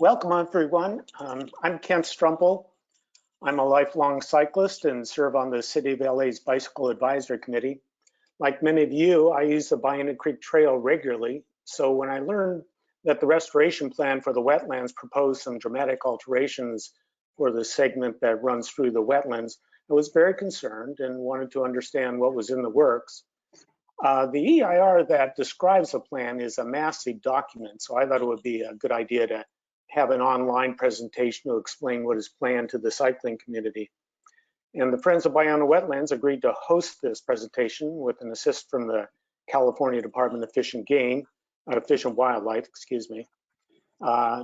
Welcome everyone. I'm Kent Strumpel. I'm a lifelong cyclist and serve on the City of LA's Bicycle Advisory Committee. Like many of you, I use the Biona Creek Trail regularly. So when I learned that the restoration plan for the wetlands proposed some dramatic alterations for the segment that runs through the wetlands, I was very concerned and wanted to understand what was in the works. The EIR that describes the plan is a massive document, so I thought it would be a good idea to have an online presentation to explain what is planned to the cycling community. And the Friends of Biona Wetlands agreed to host this presentation with an assist from the California Department of Fish and Wildlife, excuse me.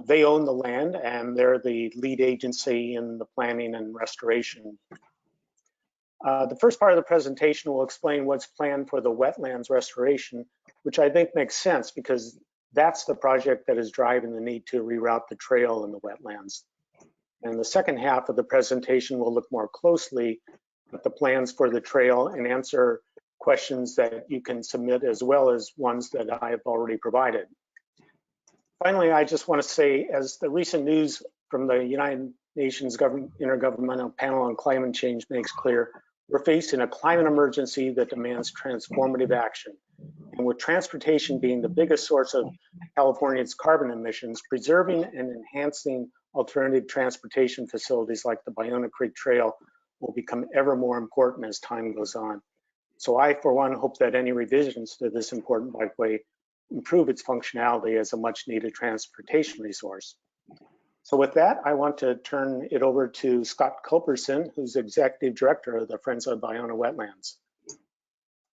They own the land and they're the lead agency in the planning and restoration. The first part of the presentation will explain what's planned for the wetlands restoration, which I think makes sense because that's the project that is driving the need to reroute the trail in the wetlands. And the second half of the presentation will look more closely at the plans for the trail and answer questions that you can submit as well as ones that I have already provided. Finally, I just want to say, as the recent news from the United Nations Intergovernmental Panel on Climate Change makes clear, we're facing a climate emergency that demands transformative action. And with transportation being the biggest source of California's carbon emissions, preserving and enhancing alternative transportation facilities like the Ballona Creek Trail will become ever more important as time goes on. So I, for one, hope that any revisions to this important bikeway improve its functionality as a much needed transportation resource. So with that, I want to turn it over to Scott Culberson, who's Executive Director of the Friends of Biona Wetlands.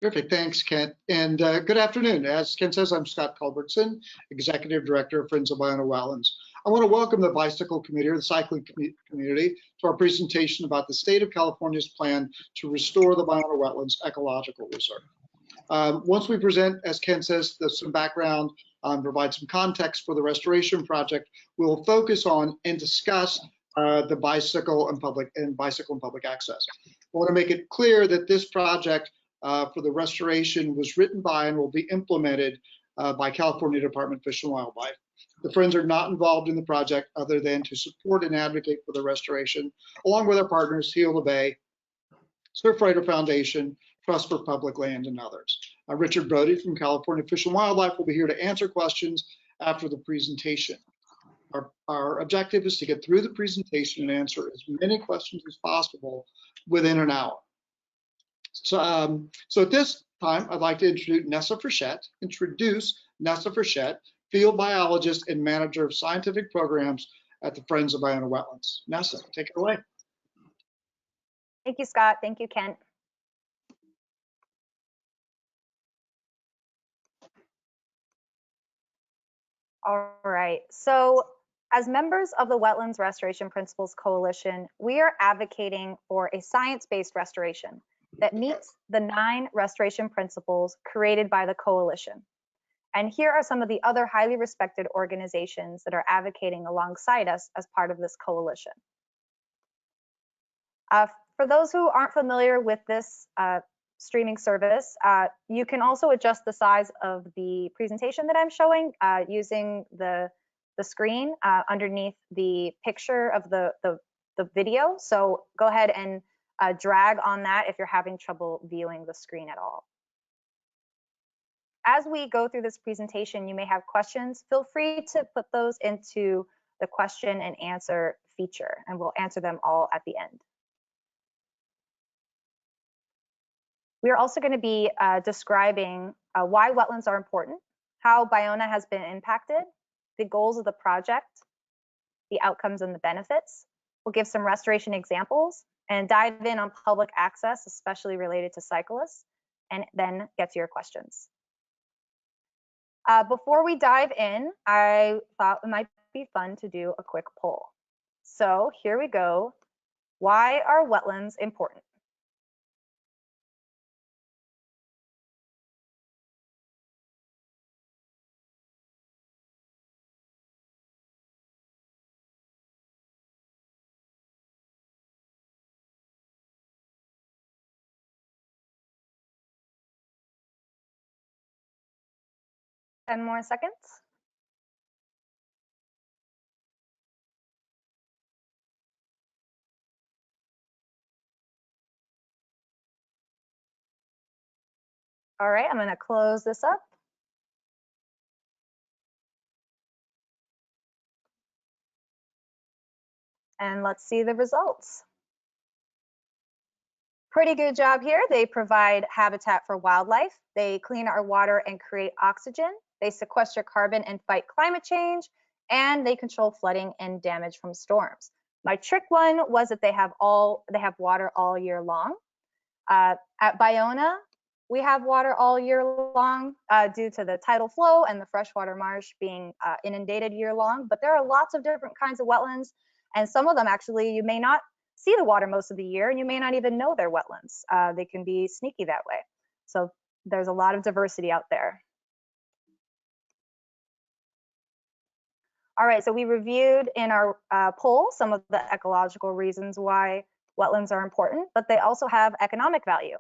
Perfect, thanks, Kent. And good afternoon. As Kent says, I'm Scott Culbertson, Executive Director of Friends of Biona Wetlands. I want to welcome the bicycle community or the cycling community to our presentation about the state of California's plan to restore the Biona Wetlands Ecological Reserve. Once we present, as Kent says, some background, provide some context for the restoration project, we'll focus on and discuss the bicycle and public access. I want to make it clear that this project for the restoration was written by and will be implemented by California Department of Fish and Wildlife. The Friends are not involved in the project other than to support and advocate for the restoration, along with our partners, Heal the Bay, Surfrider Foundation, Trust for Public Land, and others. Richard Brody from California Fish and Wildlife will be here to answer questions after the presentation. Our objective is to get through the presentation and answer as many questions as possible within an hour. So at this time, I'd like to introduce Nessa Frechette, field biologist and manager of scientific programs at the Friends of Biona Wetlands. Nessa, take it away. Thank you, Scott. Thank you, Kent. All right, so as members of the Wetlands Restoration Principles Coalition, we are advocating for a science-based restoration that meets the 9 restoration principles created by the coalition. And here are some of the other highly respected organizations that are advocating alongside us as part of this coalition. For those who aren't familiar with this streaming service, you can also adjust the size of the presentation that I'm showing using the screen underneath the picture of the video. So go ahead and drag on that if you're having trouble viewing the screen at all. As we go through this presentation, you may have questions. Feel free to put those into the question and answer feature, and we'll answer them all at the end. We are also going to be describing why wetlands are important, how Biona has been impacted, the goals of the project, the outcomes and the benefits. We'll give some restoration examples and dive in on public access, especially related to cyclists, and then get to your questions. Before we dive in, I thought it might be fun to do a quick poll. So here we go. Why are wetlands important? Ten more seconds. All right, I'm going to close this up. And let's see the results. Pretty good job here. They provide habitat for wildlife. They clean our water and create oxygen. They sequester carbon and fight climate change. And they control flooding and damage from storms. My trick one was that they have water all year long. At Biona, we have water all year long due to the tidal flow and the freshwater marsh being inundated year long. But there are lots of different kinds of wetlands, and some of them actually you may not see the water most of the year, and you may not even know they're wetlands. They can be sneaky that way. So there's a lot of diversity out there. All right, so we reviewed in our poll some of the ecological reasons why wetlands are important, but they also have economic value,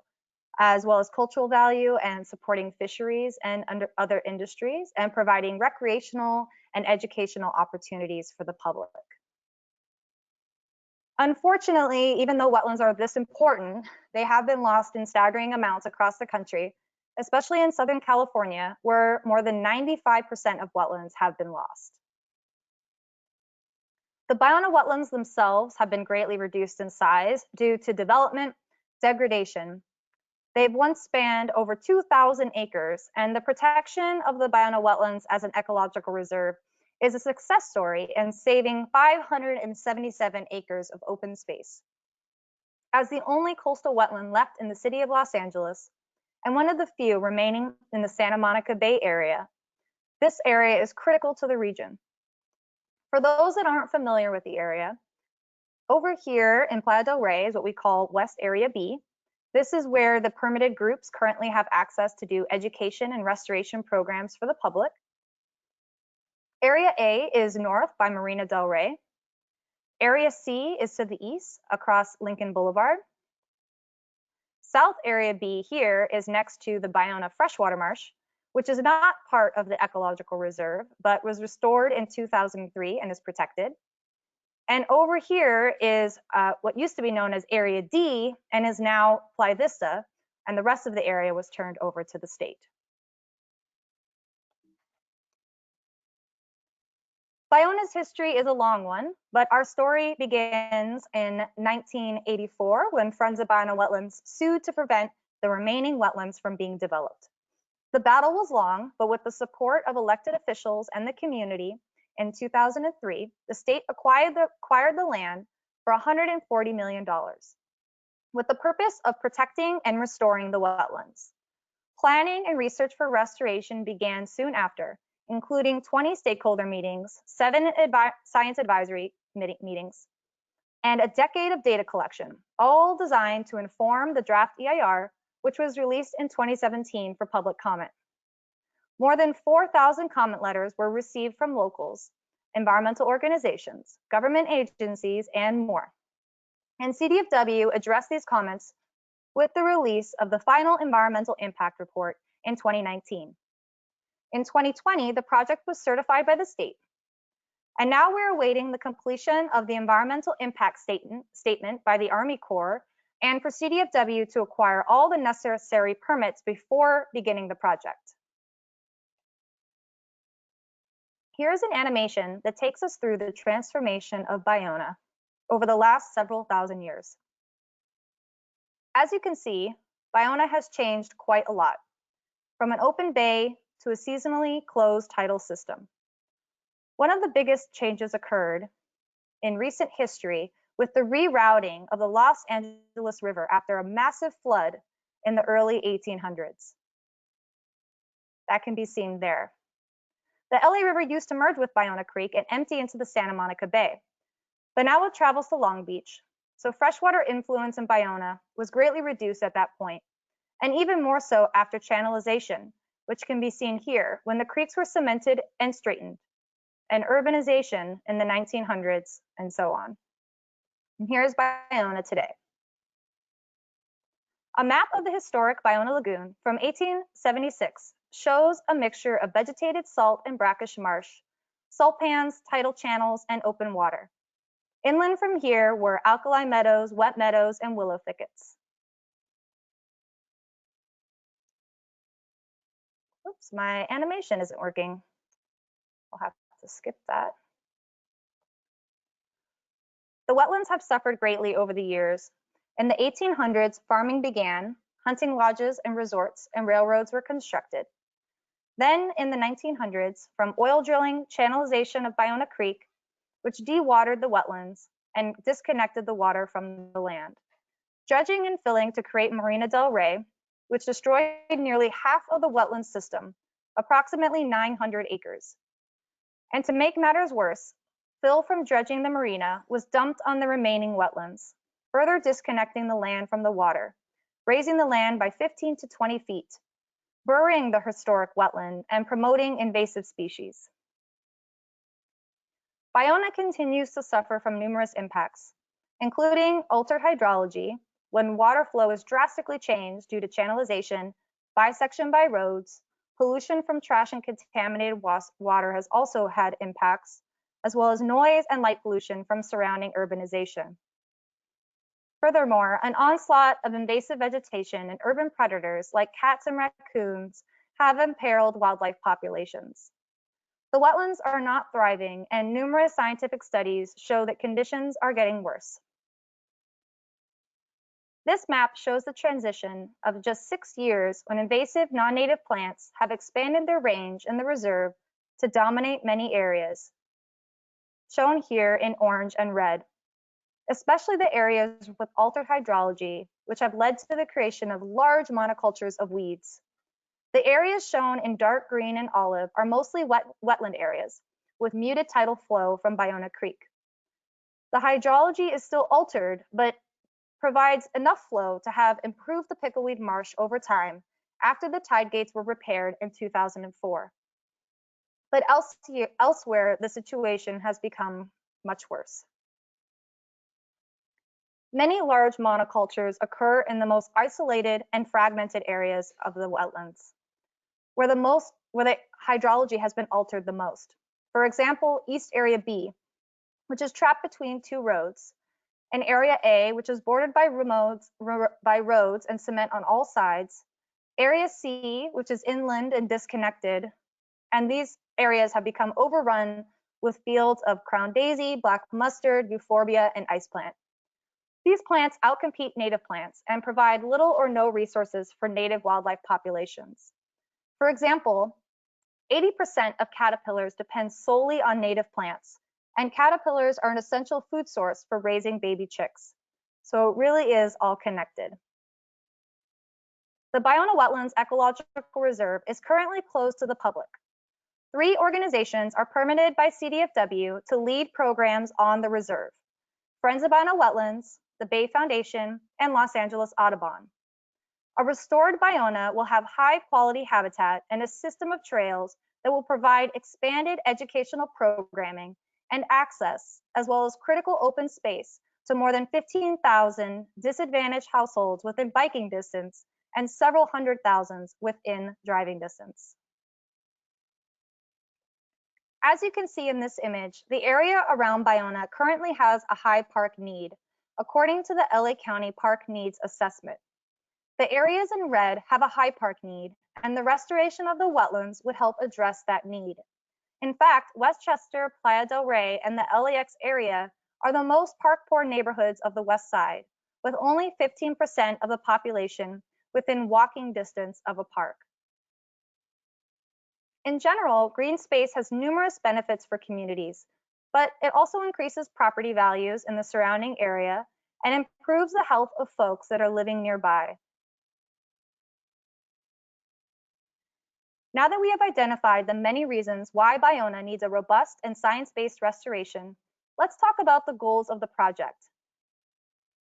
as well as cultural value and supporting fisheries and other industries, and providing recreational and educational opportunities for the public. Unfortunately, even though wetlands are this important, they have been lost in staggering amounts across the country, especially in Southern California, where more than 95% of wetlands have been lost. The Biona wetlands themselves have been greatly reduced in size due to development, degradation. They've once spanned over 2,000 acres, and the protection of the Biona wetlands as an ecological reserve is a success story in saving 577 acres of open space. As the only coastal wetland left in the city of Los Angeles, and one of the few remaining in the Santa Monica Bay area, this area is critical to the region. For those that aren't familiar with the area, over here in Playa del Rey is what we call West Area B. This is where the permitted groups currently have access to do education and restoration programs for the public. Area A is north by Marina del Rey. Area C is to the east across Lincoln Boulevard. South Area B here is next to the Biona Freshwater Marsh, which is not part of the ecological reserve, but was restored in 2003 and is protected. And over here is what used to be known as Area D and is now Playa Vista, and the rest of the area was turned over to the state. Biona's history is a long one, but our story begins in 1984 when Friends of Biona Wetlands sued to prevent the remaining wetlands from being developed. The battle was long, but with the support of elected officials and the community, in 2003, the state acquired the land for $140 million with the purpose of protecting and restoring the wetlands. Planning and research for restoration began soon after, including 20 stakeholder meetings, 7 science advisory meetings, and a decade of data collection, all designed to inform the draft EIR, which was released in 2017 for public comment. More than 4,000 comment letters were received from locals, environmental organizations, government agencies, and more. And CDFW addressed these comments with the release of the final environmental impact report in 2019. In 2020, the project was certified by the state. And now we're awaiting the completion of the environmental impact statement by the Army Corps and for CDFW to acquire all the necessary permits before beginning the project. Here's an animation that takes us through the transformation of Biona over the last several thousand years. As you can see, Biona has changed quite a lot, from an open bay to a seasonally closed tidal system. One of the biggest changes occurred in recent history with the rerouting of the Los Angeles River after a massive flood in the early 1800s. That can be seen there. The LA River used to merge with Biona Creek and empty into the Santa Monica Bay, but now it travels to Long Beach, so freshwater influence in Biona was greatly reduced at that point, and even more so after channelization, which can be seen here when the creeks were cemented and straightened, and urbanization in the 1900s, and so on. And here's Biona today. A map of the historic Biona Lagoon from 1876 shows a mixture of vegetated salt and brackish marsh, salt pans, tidal channels, and open water. Inland from here were alkali meadows, wet meadows, and willow thickets. Oops, my animation isn't working. I'll have to skip that. The wetlands have suffered greatly over the years. In the 1800s, farming began, hunting lodges and resorts, and railroads were constructed. Then in the 1900s, from oil drilling, channelization of Biona Creek, which dewatered the wetlands and disconnected the water from the land, dredging and filling to create Marina del Rey, which destroyed nearly half of the wetland system, approximately 900 acres. And to make matters worse, fill from dredging the marina was dumped on the remaining wetlands, further disconnecting the land from the water, raising the land by 15 to 20 feet, burying the historic wetland and promoting invasive species. Biona continues to suffer from numerous impacts, including altered hydrology, when water flow is drastically changed due to channelization, bisection by roads, pollution from trash and contaminated water has also had impacts, as well as noise and light pollution from surrounding urbanization. Furthermore, an onslaught of invasive vegetation and urban predators like cats and raccoons have imperiled wildlife populations. The wetlands are not thriving, and numerous scientific studies show that conditions are getting worse. This map shows the transition of just 6 years when invasive non-native plants have expanded their range in the reserve to dominate many areas, shown here in orange and red, especially the areas with altered hydrology, which have led to the creation of large monocultures of weeds. The areas shown in dark green and olive are mostly wetland areas with muted tidal flow from Biona Creek. The hydrology is still altered, but provides enough flow to have improved the pickleweed marsh over time after the tide gates were repaired in 2004. But elsewhere, the situation has become much worse. Many large monocultures occur in the most isolated and fragmented areas of the wetlands, where the hydrology has been altered the most. For example, East Area B, which is trapped between two roads, and Area A, which is bordered by roads and cement on all sides, Area C, which is inland and disconnected, and these areas have become overrun with fields of crown daisy, black mustard, euphorbia, and ice plant. These plants outcompete native plants and provide little or no resources for native wildlife populations. For example, 80% of caterpillars depend solely on native plants, and caterpillars are an essential food source for raising baby chicks. So it really is all connected. The Biona Wetlands Ecological Reserve is currently closed to the public. 3 organizations are permitted by CDFW to lead programs on the reserve: Friends of Biona Wetlands, the Bay Foundation, and Los Angeles Audubon. A restored Biona will have high-quality habitat and a system of trails that will provide expanded educational programming and access, as well as critical open space to more than 15,000 disadvantaged households within biking distance and several hundred thousands within driving distance. As you can see in this image, the area around Biona currently has a high park need, according to the LA County Park Needs Assessment. The areas in red have a high park need, and the restoration of the wetlands would help address that need. In fact, Westchester, Playa del Rey, and the LAX area are the most park-poor neighborhoods of the West Side, with only 15% of the population within walking distance of a park. In general, green space has numerous benefits for communities, but it also increases property values in the surrounding area and improves the health of folks that are living nearby. Now that we have identified the many reasons why Biona needs a robust and science-based restoration, let's talk about the goals of the project.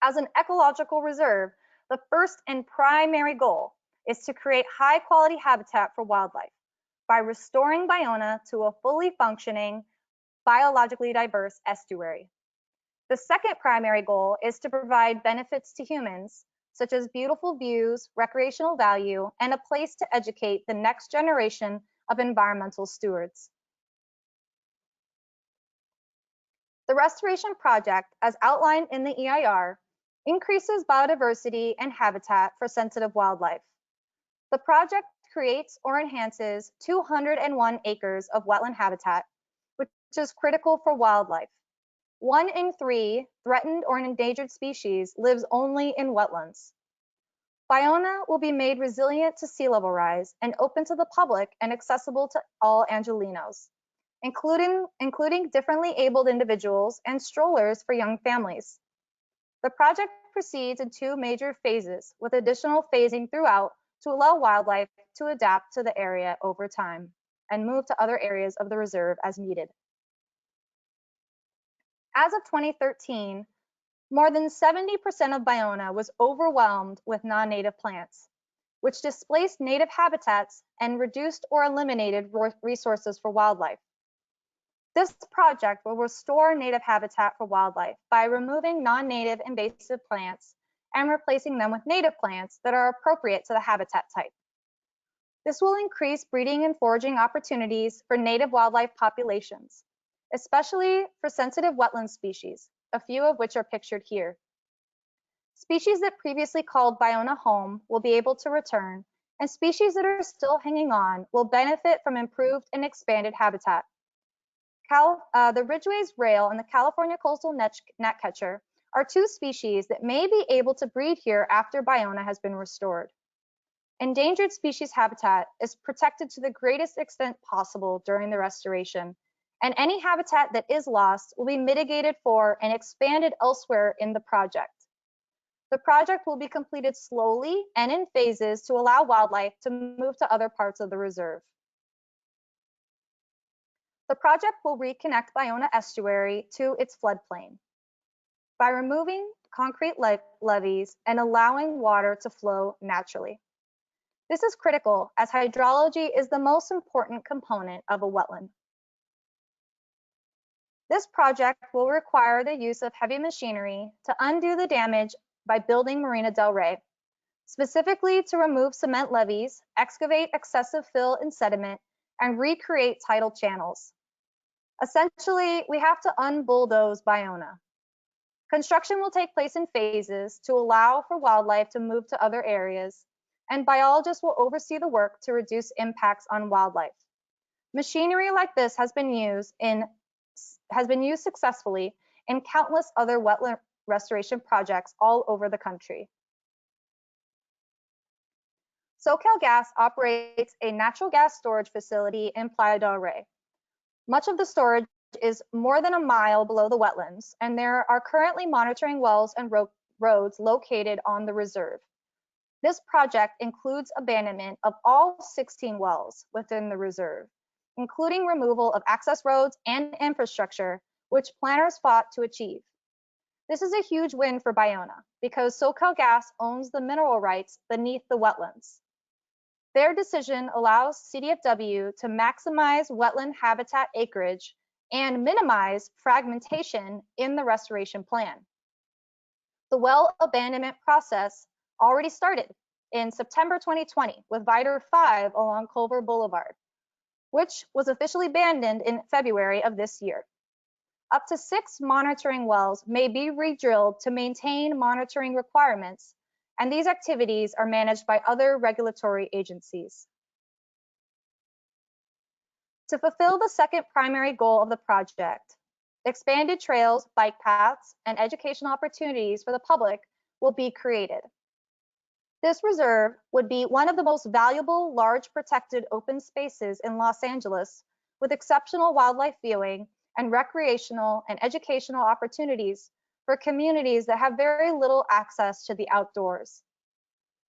As an ecological reserve, the first and primary goal is to create high-quality habitat for wildlife by restoring Biona to a fully functioning, biologically diverse estuary. The second primary goal is to provide benefits to humans, such as beautiful views, recreational value, and a place to educate the next generation of environmental stewards. The restoration project, as outlined in the EIR, increases biodiversity and habitat for sensitive wildlife. The project creates or enhances 201 acres of wetland habitat, which is critical for wildlife. 1 in 3 threatened or endangered species lives only in wetlands. Biona will be made resilient to sea level rise and open to the public and accessible to all Angelenos, including differently abled individuals and strollers for young families. The project proceeds in 2 major phases, with additional phasing throughout to allow wildlife to adapt to the area over time and move to other areas of the reserve as needed. As of 2013, more than 70% of Biona was overwhelmed with non-native plants, which displaced native habitats and reduced or eliminated resources for wildlife. This project will restore native habitat for wildlife by removing non-native invasive plants and replacing them with native plants that are appropriate to the habitat type. This will increase breeding and foraging opportunities for native wildlife populations, especially for sensitive wetland species, a few of which are pictured here. Species that previously called Biona home will be able to return, and species that are still hanging on will benefit from improved and expanded habitat. The Ridgway's rail and the California coastal gnatcatcher are 2 species that may be able to breed here after Biona has been restored. Endangered species habitat is protected to the greatest extent possible during the restoration, and any habitat that is lost will be mitigated for and expanded elsewhere in the project. The project will be completed slowly and in phases to allow wildlife to move to other parts of the reserve. The project will reconnect Biona Estuary to its floodplain by removing concrete levees and allowing water to flow naturally. This is critical as hydrology is the most important component of a wetland. This project will require the use of heavy machinery to undo the damage by building Marina del Rey, specifically to remove cement levees, excavate excessive fill and sediment, and recreate tidal channels. Essentially, we have to unbulldoze Biona. Construction will take place in phases to allow for wildlife to move to other areas, and biologists will oversee the work to reduce impacts on wildlife. Machinery like this has been used successfully in countless other wetland restoration projects all over the country. SoCalGas operates a natural gas storage facility in Playa del Rey. Much of the storage is more than a mile below the wetlands, and there are currently monitoring wells and roads located on the reserve. This project includes abandonment of all 16 wells within the reserve, including removal of access roads and infrastructure, which planners fought to achieve. This is a huge win for Biona because SoCalGas owns the mineral rights beneath the wetlands. Their decision allows CDFW to maximize wetland habitat acreage and minimize fragmentation in the restoration plan. The well abandonment process already started in September 2020 with Vider 5 along Culver Boulevard, which was officially abandoned in February of this year. Up to 6 monitoring wells may be re-drilled to maintain monitoring requirements, and these activities are managed by other regulatory agencies. To fulfill the second primary goal of the project, expanded trails, bike paths, and educational opportunities for the public will be created. This reserve would be one of the most valuable large protected open spaces in Los Angeles, with exceptional wildlife viewing and recreational and educational opportunities for communities that have very little access to the outdoors.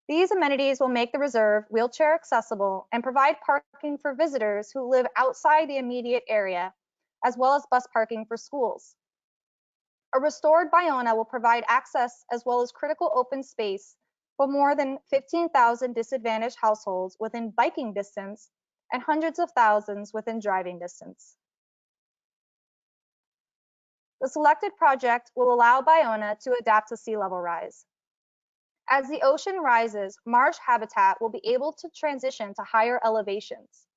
These amenities will make the reserve wheelchair accessible and provide parking for visitors who live outside the immediate area, as well as bus parking for schools. A restored Biona will provide access as well as critical open space for more than 15,000 disadvantaged households within biking distance and hundreds of thousands within driving distance. The selected project will allow Biona to adapt to sea level rise. As the ocean rises, marsh habitat will be able to transition to higher elevations.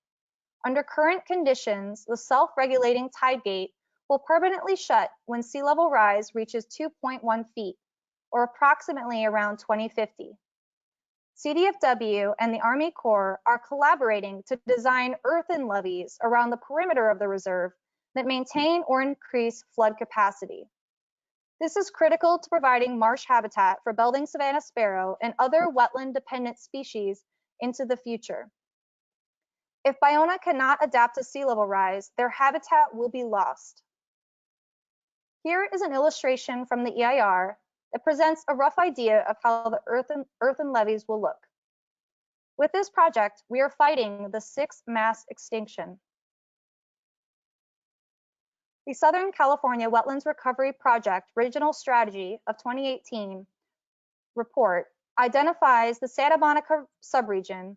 Under current conditions, the self-regulating tide gate will permanently shut when sea level rise reaches 2.1 feet, or approximately around 2050. CDFW and the Army Corps are collaborating to design earthen levees around the perimeter of the reserve that maintain or increase flood capacity. This is critical to providing marsh habitat for Belding savanna sparrow and other wetland-dependent species into the future. If Biona cannot adapt to sea level rise, their habitat will be lost. Here is an illustration from the EIR that presents a rough idea of how the earthen levees will look. With this project, we are fighting the 6th mass extinction. The Southern California Wetlands Recovery Project Regional Strategy of 2018 report identifies the Santa Monica subregion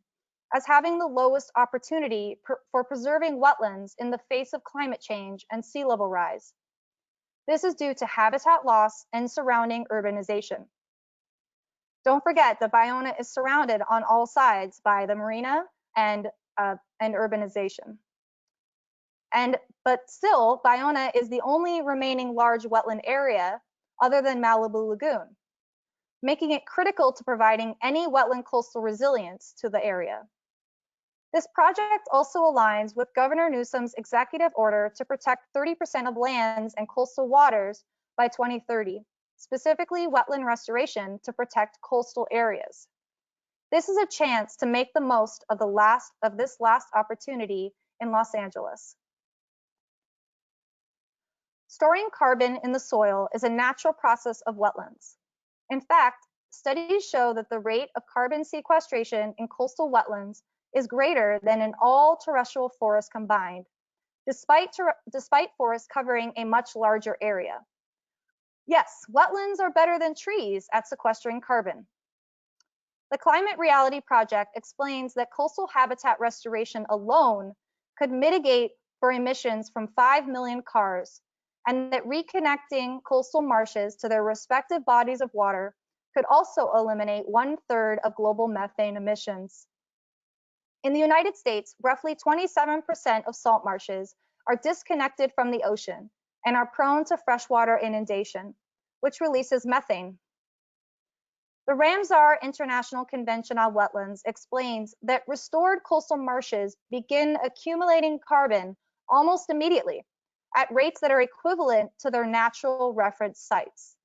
as having the lowest opportunity for preserving wetlands in the face of climate change and sea level rise. This is due to habitat loss and surrounding urbanization. Don't forget that Biona is surrounded on all sides by the marina and urbanization. But still, Biona is the only remaining large wetland area other than Malibu Lagoon, making it critical to providing any wetland coastal resilience to the area. This project also aligns with Governor Newsom's executive order to protect 30% of lands and coastal waters by 2030, specifically wetland restoration to protect coastal areas. This is a chance to make the most of this last opportunity in Los Angeles. Storing carbon in the soil is a natural process of wetlands. In fact, studies show that the rate of carbon sequestration in coastal wetlands is greater than in all terrestrial forests combined, despite forests covering a much larger area. Yes, wetlands are better than trees at sequestering carbon. The Climate Reality Project explains that coastal habitat restoration alone could mitigate for emissions from 5 million cars, and that reconnecting coastal marshes to their respective bodies of water could also eliminate 1/3 of global methane emissions. In the United States, roughly 27% of salt marshes are disconnected from the ocean and are prone to freshwater inundation, which releases methane. The Ramsar International Convention on Wetlands explains that restored coastal marshes begin accumulating carbon almost immediately at rates that are equivalent to their natural reference sites.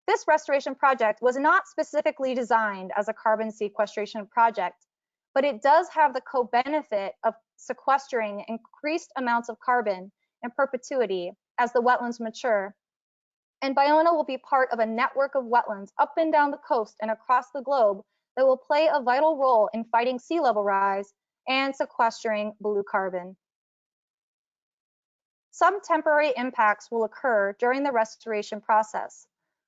This restoration project was not specifically designed as a carbon sequestration project, but it does have the co-benefit of sequestering increased amounts of carbon in perpetuity as the wetlands mature. And Biona will be part of a network of wetlands up and down the coast and across the globe that will play a vital role in fighting sea level rise and sequestering blue carbon. Some temporary impacts will occur during the restoration process,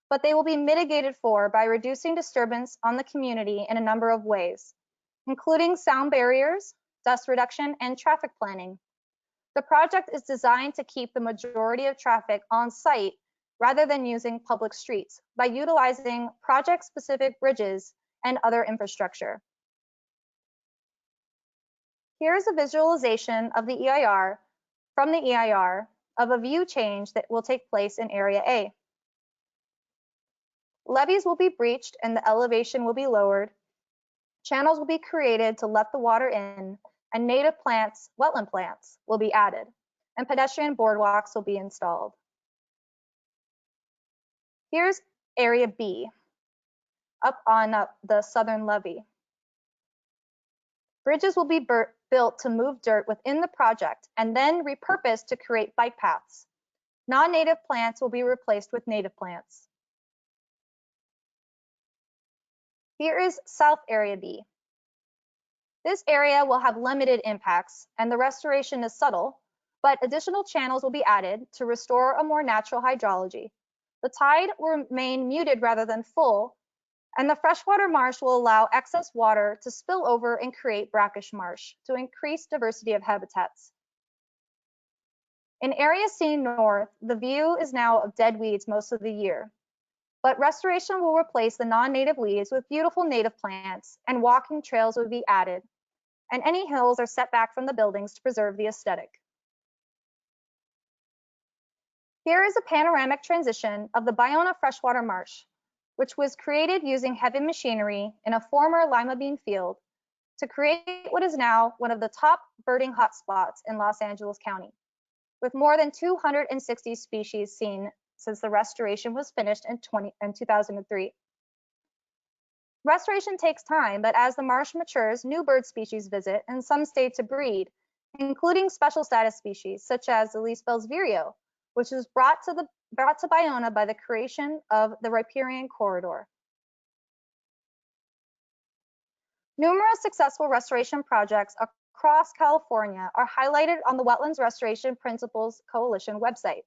but they will be mitigated for by reducing disturbance on the community in a number of ways, including sound barriers, dust reduction, and traffic planning. The project is designed to keep the majority of traffic on site rather than using public streets by utilizing project-specific bridges and other infrastructure. Here's a visualization of the EIR from the EIR of a view change that will take place in Area A. Levees will be breached and the elevation will be lowered. Channels will be created to let the water in, and native plants, wetland plants, will be added, and pedestrian boardwalks will be installed. Here's Area B, up on the southern levee. Bridges will be built to move dirt within the project and then repurposed to create bike paths. Non-native plants will be replaced with native plants. Here is South Area B. This area will have limited impacts and the restoration is subtle, but additional channels will be added to restore a more natural hydrology. The tide will remain muted rather than full, and the freshwater marsh will allow excess water to spill over and create brackish marsh to increase diversity of habitats. In Area C North, the view is now of dead weeds most of the year, but restoration will replace the non-native weeds with beautiful native plants, and walking trails will be added, and any hills are set back from the buildings to preserve the aesthetic. Here is a panoramic transition of the Biona freshwater marsh. which was created using heavy machinery in a former lima bean field to create what is now one of the top birding hotspots in Los Angeles County, with more than 260 species seen since the restoration was finished in 2003. Restoration takes time, but as the marsh matures, new bird species visit and some stay to breed, including special status species such as the Leisbell's vireo, which was brought to Biona by the creation of the riparian corridor. Numerous successful restoration projects across California are highlighted on the Wetlands Restoration Principles Coalition website,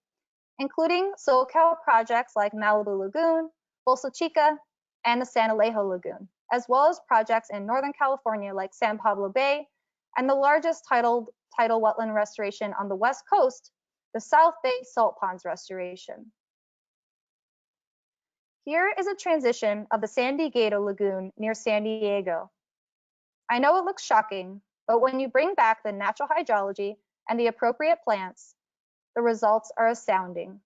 including SoCal projects like Malibu Lagoon, Bolsa Chica, and the San Alejo Lagoon, as well as projects in Northern California like San Pablo Bay, and the largest tidal wetland restoration on the West Coast, the South Bay Salt Ponds Restoration. Here is a transition of the San Diego Lagoon near San Diego. I know it looks shocking, but when you bring back the natural hydrology and the appropriate plants, the results are astounding.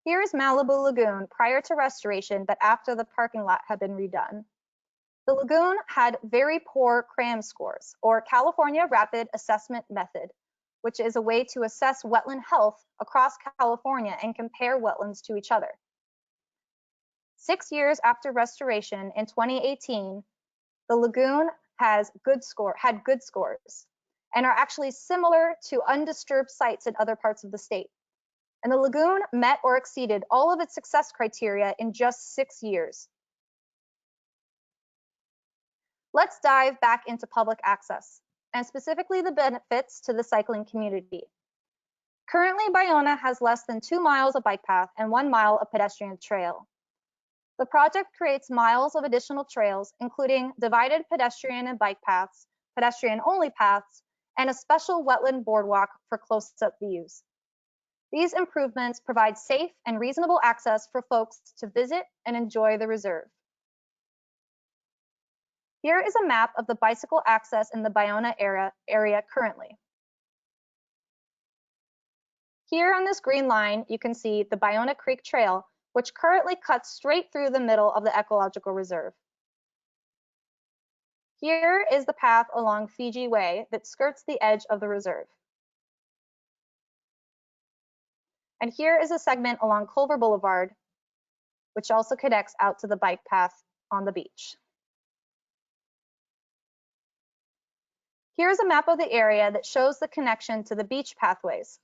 Here is Malibu Lagoon prior to restoration, but after the parking lot had been redone. The lagoon had very poor CRAM scores, or California Rapid Assessment Method, which is a way to assess wetland health across California and compare wetlands to each other. 6 years after restoration in 2018, the lagoon had good scores and are actually similar to undisturbed sites in other parts of the state. And the lagoon met or exceeded all of its success criteria in just 6 years. Let's dive back into public access, and specifically the benefits to the cycling community. Currently, Biona has less than 2 miles of bike path and 1 mile of pedestrian trail. The project creates miles of additional trails, including divided pedestrian and bike paths, pedestrian-only paths, and a special wetland boardwalk for close-up views. These improvements provide safe and reasonable access for folks to visit and enjoy the reserve. Here is a map of the bicycle access in the Biona area currently. Here on this green line, you can see the Biona Creek Trail, which currently cuts straight through the middle of the ecological reserve. Here is the path along Fiji Way that skirts the edge of the reserve. And here is a segment along Culver Boulevard, which also connects out to the bike path on the beach. Here's a map of the area that shows the connection to the beach pathways.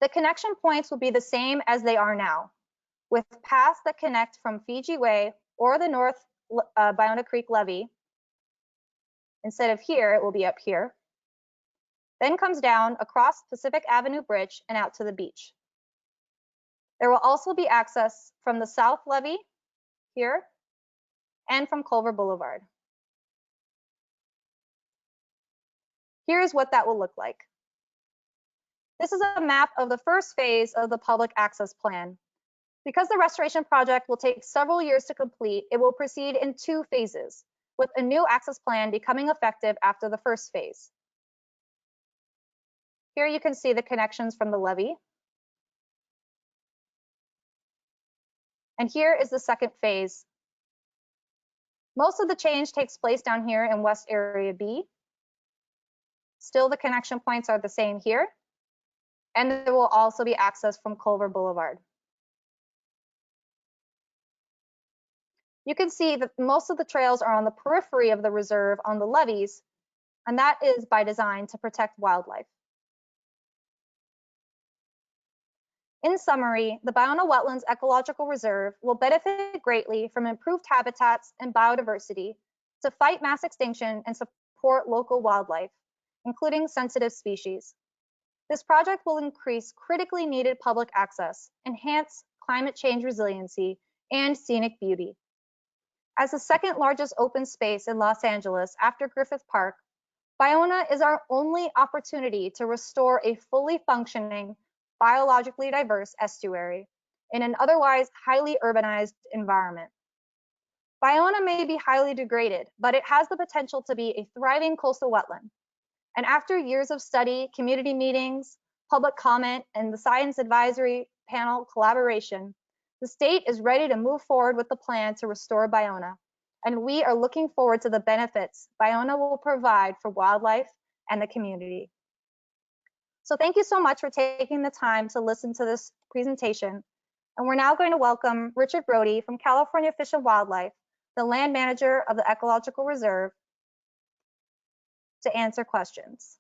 The connection points will be the same as they are now, with paths that connect from Fiji Way or the North Biona Creek Levee. Instead of here, it will be up here. Then comes down across Pacific Avenue Bridge and out to the beach. There will also be access from the South Levee here and from Culver Boulevard. Here's what that will look like. This is a map of the first phase of the public access plan. Because the restoration project will take several years to complete, it will proceed in 2 phases, with a new access plan becoming effective after the first phase. Here you can see the connections from the levee. And here is the second phase. Most of the change takes place down here in West Area B. Still, the connection points are the same here. And there will also be access from Culver Boulevard. You can see that most of the trails are on the periphery of the reserve on the levees, and that is by design to protect wildlife. In summary, the Biona Wetlands Ecological Reserve will benefit greatly from improved habitats and biodiversity to fight mass extinction and support local wildlife, including sensitive species. This project will increase critically needed public access, enhance climate change resiliency, and scenic beauty. As the second largest open space in Los Angeles after Griffith Park, Biona is our only opportunity to restore a fully functioning, biologically diverse estuary in an otherwise highly urbanized environment. Biona may be highly degraded, but it has the potential to be a thriving coastal wetland. And after years of study, community meetings, public comment, and the science advisory panel collaboration, the state is ready to move forward with the plan to restore Biona. And we are looking forward to the benefits Biona will provide for wildlife and the community. So thank you so much for taking the time to listen to this presentation. And we're now going to welcome Richard Brody from California Fish and Wildlife, the land manager of the Ecological Reserve, to answer questions.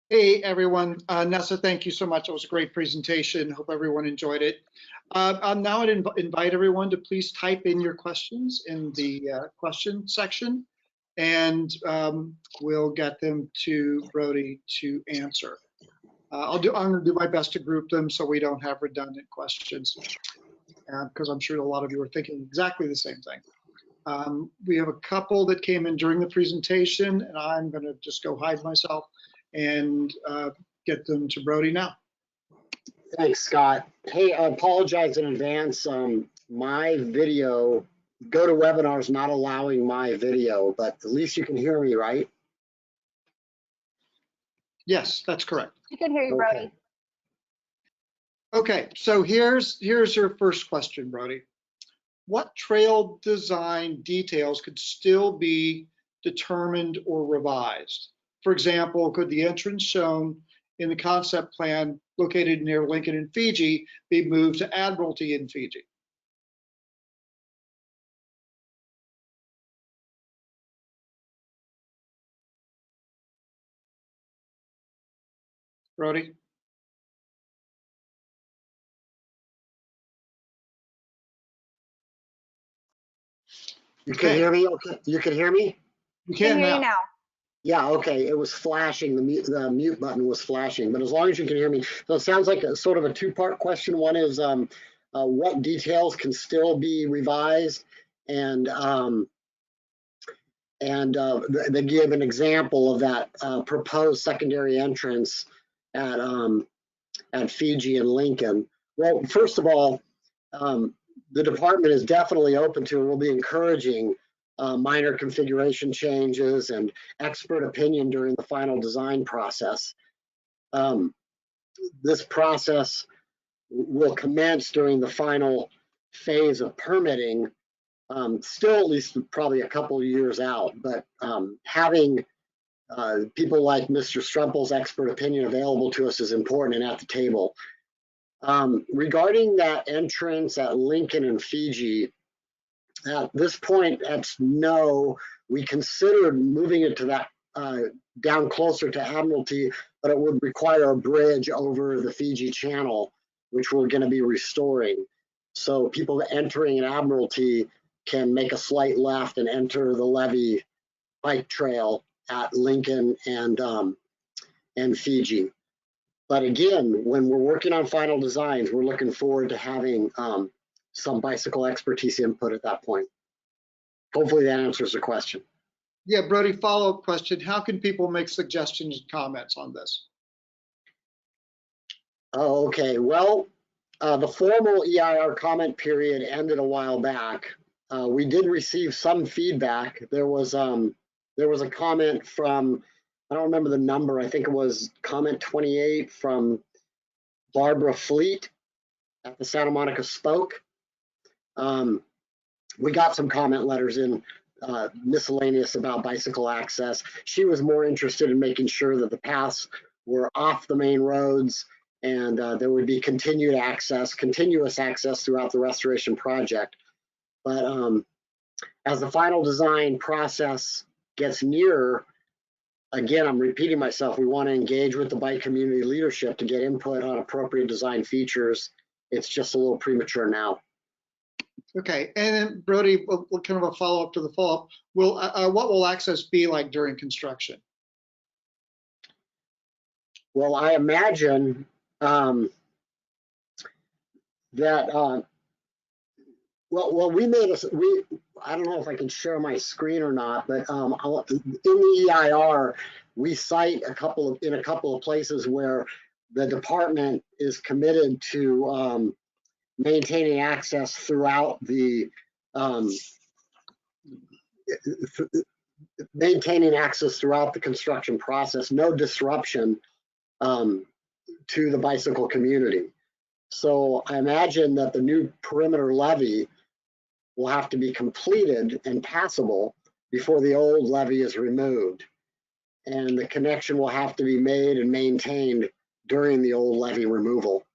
Hey, everyone. Nessa, thank you so much. It was a great presentation. Hope everyone enjoyed it. I'll now invite everyone to please type in your questions in the question section, and we'll get them to Brody to answer. I'm going to do my best to group them so we don't have redundant questions, because I'm sure a lot of you are thinking exactly the same thing. We have a couple that came in during the presentation, and I'm going to just go hide myself and get them to Brody now. Thanks, Scott. Hey, I apologize in advance. My video, GoToWebinar is not allowing my video, but at least you can hear me, right? Yes, that's correct. You can hear you, Brody. Okay, so here's your first question, Brody. What trail design details could still be determined or revised? For example, could the entrance shown in the concept plan located near Lincoln and Fiji be moved to Admiralty in Fiji? Brody? You can hear me? Okay, you can hear me? You Can can hear now. you now. Yeah, okay, it was flashing, the mute button was flashing, but as long as you can hear me. So it sounds like a sort of a two-part question. One is what details can still be revised, and they give an example of that proposed secondary entrance at Fiji and Lincoln. Well, first of all, the department is definitely open to and will be encouraging minor configuration changes and expert opinion during the final design process. This process will commence during the final phase of permitting, still at least probably a couple of years out, but having people like Mr. Strumpel's expert opinion available to us is important and at the table. Regarding that entrance at Lincoln and Fiji, at this point, that's no. We considered moving it to that down closer to Admiralty, but it would require a bridge over the Fiji Channel, which we're going to be restoring. So people entering in Admiralty can make a slight left and enter the levee bike trail at Lincoln and Fiji. But again, when we're working on final designs, we're looking forward to having some bicycle expertise input at that point. Hopefully that answers the question. Yeah, Brody, follow-up question. How can people make suggestions and comments on this? Oh, okay. Well, the formal EIR comment period ended a while back. We did receive some feedback. There was a comment from, I don't remember the number, I think it was comment 28 from Barbara Fleet at the Santa Monica Spoke. We got some comment letters in miscellaneous about bicycle access. She was more interested in making sure that the paths were off the main roads and there would be continuous access throughout the restoration project. But as the final design process gets nearer, again, I'm repeating myself, we want to engage with the bike community leadership to get input on appropriate design features. It's just a little premature now. Okay, and then Brody, kind of a follow-up to the follow-up. What will access be like during construction? Well, I imagine that I don't know if I can share my screen or not, but in the EIR, we cite in a couple of places where the department is committed to maintaining access throughout the maintaining access throughout the construction process, no disruption to the bicycle community. So I imagine that the new perimeter levee will have to be completed and passable before the old levee is removed. And the connection will have to be made and maintained during the old levee removal.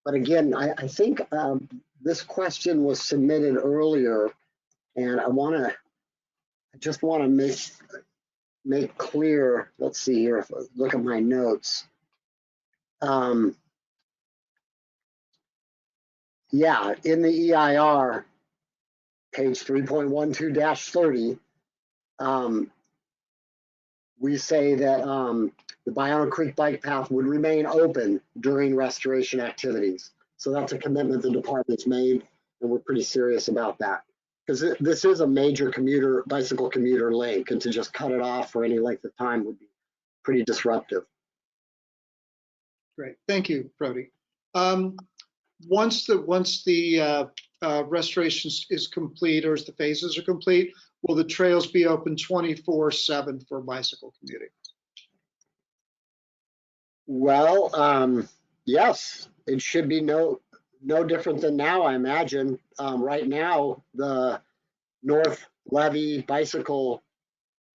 But again, I think this question was submitted earlier, and I just want to make clear, let's see here, if I look at my notes. Yeah, in the EIR, page 3.12-30, we say that the Biona Creek Bike Path would remain open during restoration activities. So that's a commitment the department's made, and we're pretty serious about that. Because this is a major bicycle commuter link, and to just cut it off for any length of time would be pretty disruptive. Great, thank you, Brody. Once the restoration is complete, or as the phases are complete, will the trails be open 24/7 for bicycle commuting? Well, yes, it should be no different than now, I imagine. Right now, the North Levee bicycle,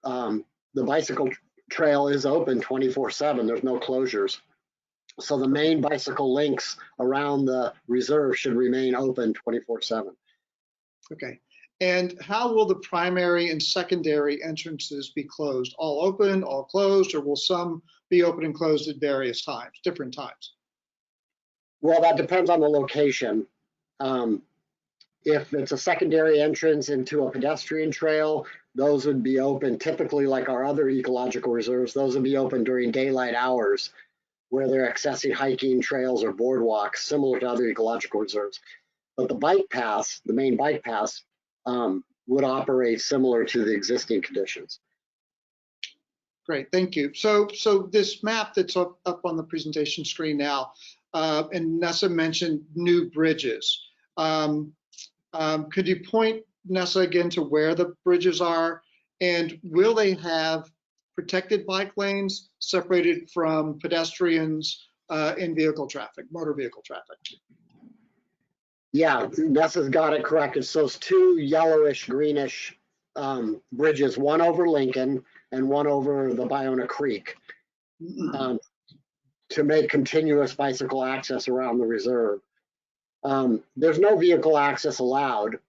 the bicycle trail is open 24/7. There's no closures. So the main bicycle links around the reserve should remain open 24/7. Okay. And how will the primary and secondary entrances be closed? All open, all closed, or will some be open and closed at various times, different times? Well, that depends on the location. If it's a secondary entrance into a pedestrian trail, those would be open typically like our other ecological reserves. Those would be open during daylight hours where they're accessing hiking trails or boardwalks similar to other ecological reserves. But the bike paths, the main bike paths, would operate similar to the existing conditions. Great, thank you. So this map that's up on the presentation screen now, and Nessa mentioned new bridges. Could you point, Nessa, again to where the bridges are? And will they have protected bike lanes separated from pedestrians and vehicle traffic, motor vehicle traffic? Yeah, Nessa's got it correct. It's those two yellowish, greenish bridges, one over Lincoln and one over the Biona Creek, to make continuous bicycle access around the reserve. There's no vehicle access allowed.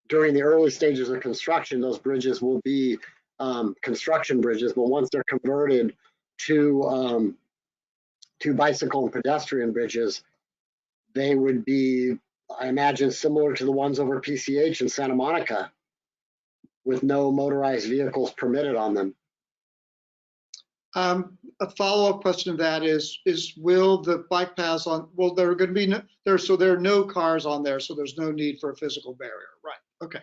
During the early stages of construction, those bridges will be construction bridges, but once they're converted to bicycle and pedestrian bridges, they would be, I imagine, similar to the ones over PCH in Santa Monica, with no motorized vehicles permitted on them. A follow-up question to that is will the bike paths will there going to be so there are no cars on there, so there's no need for a physical barrier, right? Okay.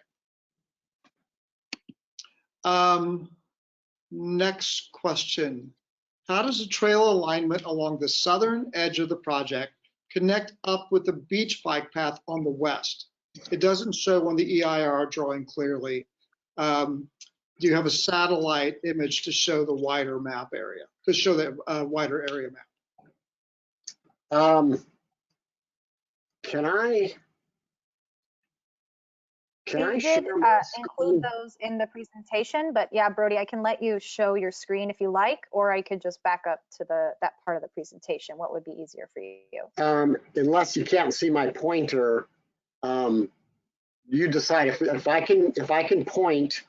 Next question. How does the trail alignment along the southern edge of the project connect up with the beach bike path on the west? It doesn't show on the EIR drawing clearly. Do you have a satellite image to show the wider map area, to show that wider area map? Can I We did include those in the presentation, but yeah, Brody, I can let you show your screen if you like, or I could just back up to that part of the presentation. What would be easier for you? Unless you can't see my pointer, you decide. If I can point,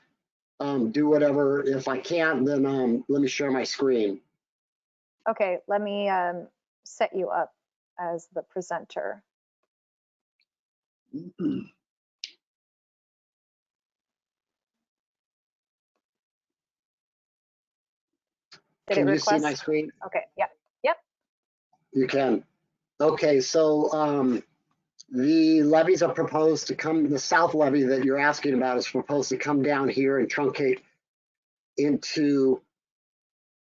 do whatever. If I can't, then let me share my screen. Okay, let me set you up as the presenter. Can you see my screen? Okay, yep, yep. You can. Okay, so the levees are proposed to come, the south levee that you're asking about is proposed to come down here and truncate into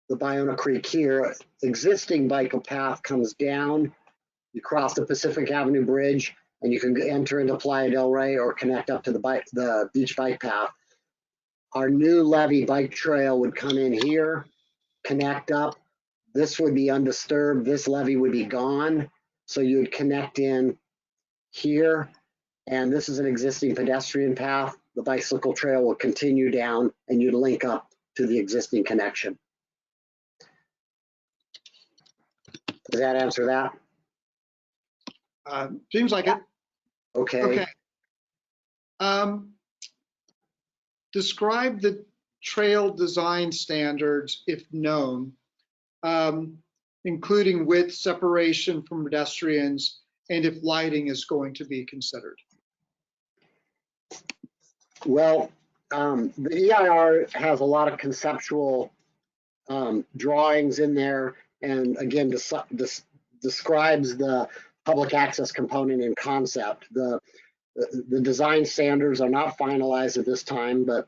the Biona Creek here. Existing bike path comes down, you cross the Pacific Avenue Bridge, and you can enter into Playa del Rey or connect up to the beach bike path. Our new levee bike trail would come in here, connect up. This would be undisturbed. This levee would be gone. So you would connect in here, and this is an existing pedestrian path. The bicycle trail will continue down, and you'd link up to the existing connection. Does that answer that? Seems like it. Okay. Okay. Describe the trail design standards if known, including width, separation from pedestrians, and if lighting is going to be considered. Well, the EIR has a lot of conceptual drawings in there, and again, describes the public access component in concept. The design standards are not finalized at this time, but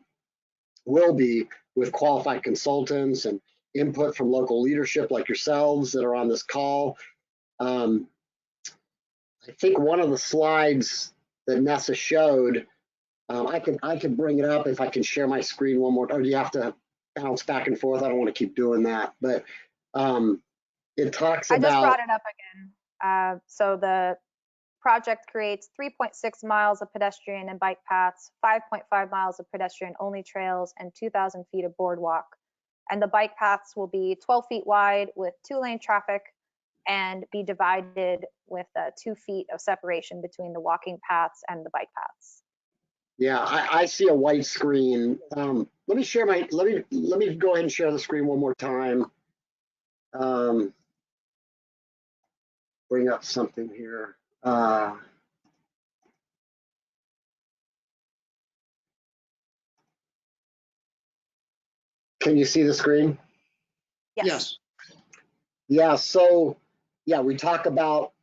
will be with qualified consultants and input from local leadership like yourselves that are on this call. I think one of the slides that Nessa showed, I can bring it up if I can share my screen one more time. Or do you have to bounce back and forth? I don't want to keep doing that, but it talks about. I just brought it up again. So the project creates 3.6 miles of pedestrian and bike paths, 5.5 miles of pedestrian only trails, and 2,000 feet of boardwalk. And the bike paths will be 12 feet wide with 2-lane traffic and be divided with 2 feet of separation between the walking paths and the bike paths. Yeah, I see a white screen. Let me share my, let me go ahead and share the screen one more time. Bring up something here. Can you see the screen? Yes. Yeah, so yeah, we talk about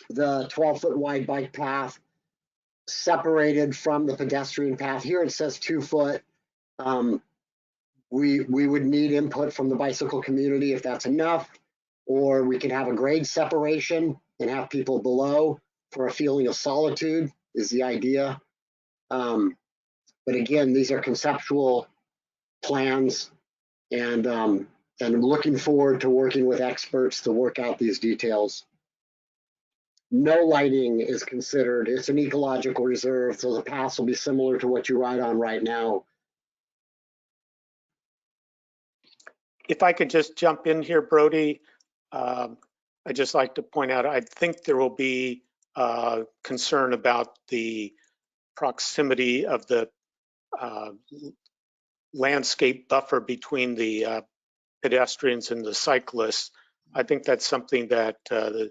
the 12-foot wide bike path separated from the pedestrian path. Here it says 2 foot. We would need input from the bicycle community if that's enough, or we can have a grade separation and have people below for a feeling of solitude is the idea. But again, these are conceptual plans, and I'm looking forward to working with experts to work out these details. No lighting is considered. It's an ecological reserve, so the paths will be similar to what you ride on right now. If I could just jump in here, Brody, I'd just like to point out, I think there will be concern about the proximity of the landscape buffer between the pedestrians and the cyclists. I think that's something that the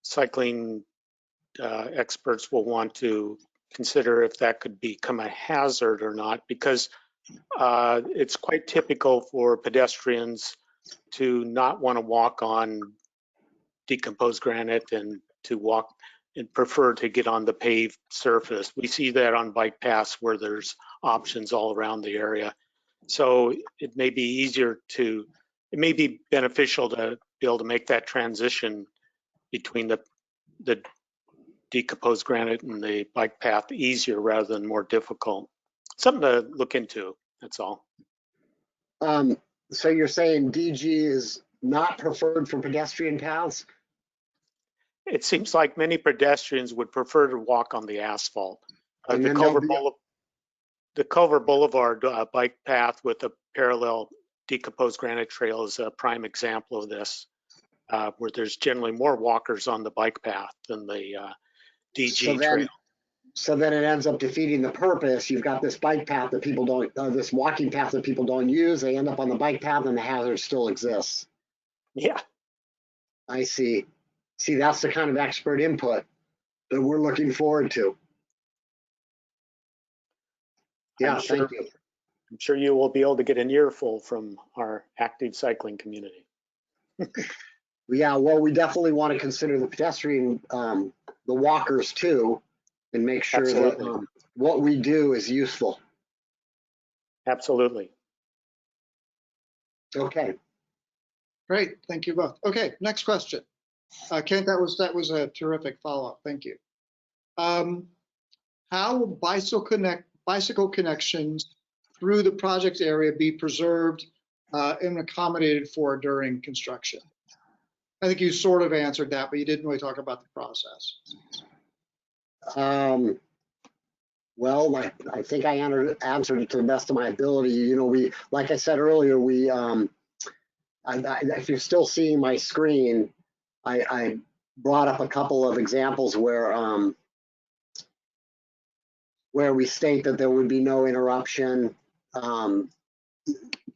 cycling experts will want to consider if that could become a hazard or not, because it's quite typical for pedestrians to not want to walk on decomposed granite and to walk and prefer to get on the paved surface. We see that on bike paths where there's options all around the area. So it may be easier to, it may be beneficial to be able to make that transition between the decomposed granite and the bike path easier rather than more difficult. Something to look into, that's all. So you're saying DG is not preferred for pedestrian paths? It seems like many pedestrians would prefer to walk on the asphalt. The Culver Boulevard bike path with a parallel decomposed granite trail is a prime example of this, where there's generally more walkers on the bike path than the DG trail. So then it ends up defeating the purpose. You've got this bike path that people don't, this walking path that people don't use. They end up on the bike path and the hazard still exists. Yeah. I see. See, that's the kind of expert input that we're looking forward to. Yeah, thank you. I'm sure you will be able to get an earful from our active cycling community. Yeah, well, we definitely want to consider the pedestrian, the walkers too, and make sure Absolutely. that what we do is useful. Absolutely. Okay. Great, thank you both. Okay, next question. Kent, that was a terrific follow-up. Thank you. How will bicycle connections through the project area be preserved and accommodated for during construction? I think you sort of answered that, but you didn't really talk about the process. Well, I think I answered it to the best of my ability. You know, like I said earlier, if you're still seeing my screen, I brought up a couple of examples where we state that there would be no interruption.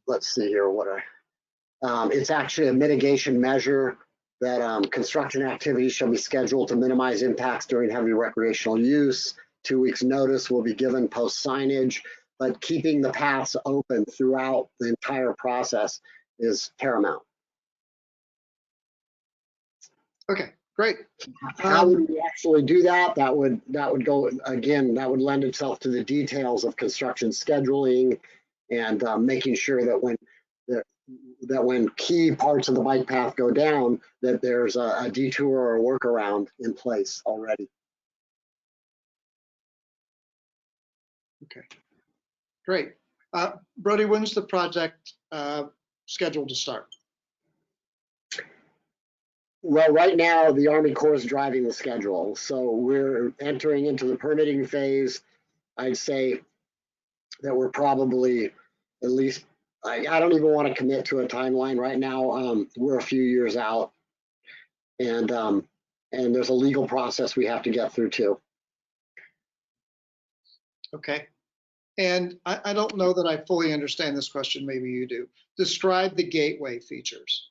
Let's see here, it's actually a mitigation measure that construction activities shall be scheduled to minimize impacts during heavy recreational use. 2 weeks notice will be given post signage, but keeping the paths open throughout the entire process is paramount. Okay, great. How would we actually do that? That would go, again, that would lend itself to the details of construction scheduling and making sure that when key parts of the bike path go down, that there's a detour or a workaround in place already. Okay, great. Brody, when's the project scheduled to start? Well, right now, the Army Corps is driving the schedule. So we're entering into the permitting phase. I'd say that we're probably at least, I don't even want to commit to a timeline right now. We're a few years out. And there's a legal process we have to get through too. Okay. And I don't know that I fully understand this question. Maybe you do. Describe the gateway features.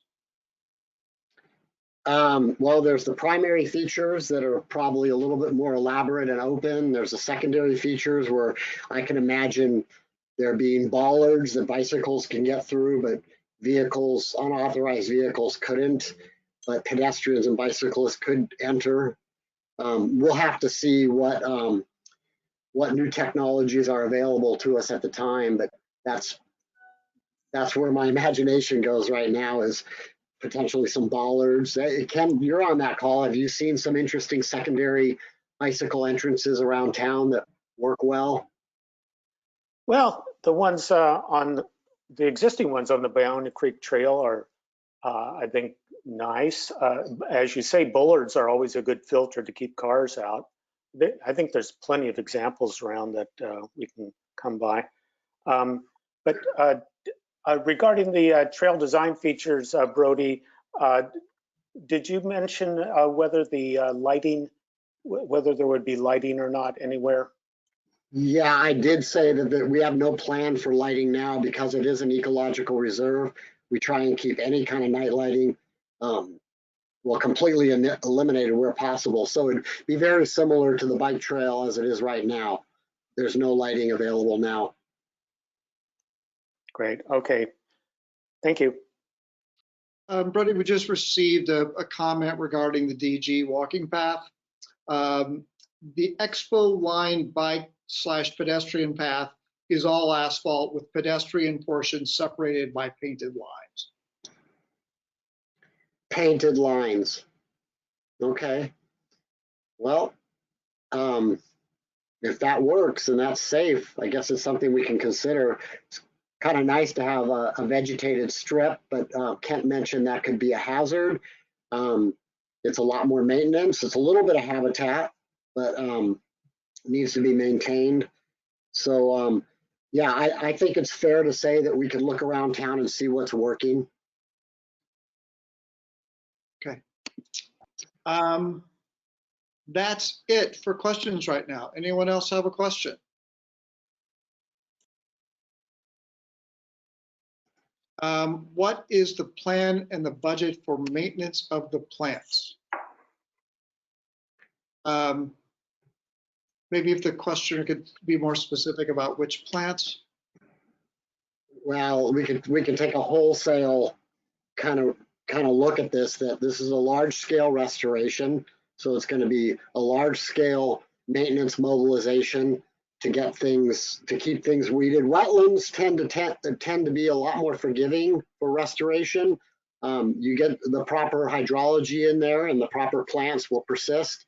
Well, there's the primary features that are probably a little bit more elaborate and open. There's the secondary features where I can imagine there being bollards that bicycles can get through, but vehicles, unauthorized vehicles couldn't, but pedestrians and bicyclists could enter. We'll have to see what new technologies are available to us at the time, but that's where my imagination goes right now, is potentially some bollards. Ken, you're on that call. Have you seen some interesting secondary bicycle entrances around town that work well? Well, the ones the existing ones on the Biona Creek Trail are, I think, nice. As you say, bollards are always a good filter to keep cars out. I think there's plenty of examples around that we can come by. But regarding the trail design features, Brody, did you mention whether the lighting, whether there would be lighting or not anywhere? Yeah, I did say that we have no plan for lighting now because it is an ecological reserve. We try and keep any kind of night lighting, well, completely eliminated where possible. So it'd be very similar to the bike trail as it is right now. There's no lighting available now. Great, okay, thank you. Brody, we just received a comment regarding the DG walking path. The Expo line bike/pedestrian path is all asphalt with pedestrian portions separated by painted lines. Painted lines. Okay. Well, if that works and that's safe, I guess it's something we can consider. It's kind of nice to have a vegetated strip, but Kent mentioned that could be a hazard. It's a lot more maintenance. It's a little bit of habitat, but needs to be maintained. So yeah, I think it's fair to say that we could look around town and see what's working. Okay. That's it for questions right now. Anyone else have a question? What is the plan and the budget for maintenance of the plants? Maybe if the questioner could be more specific about which plants. Well, we can take a wholesale kind of look at this, that this is a large scale restoration. So it's going to be a large scale maintenance mobilization to get things, to keep things weeded. Wetlands tend to be a lot more forgiving for restoration. You get the proper hydrology in there and the proper plants will persist.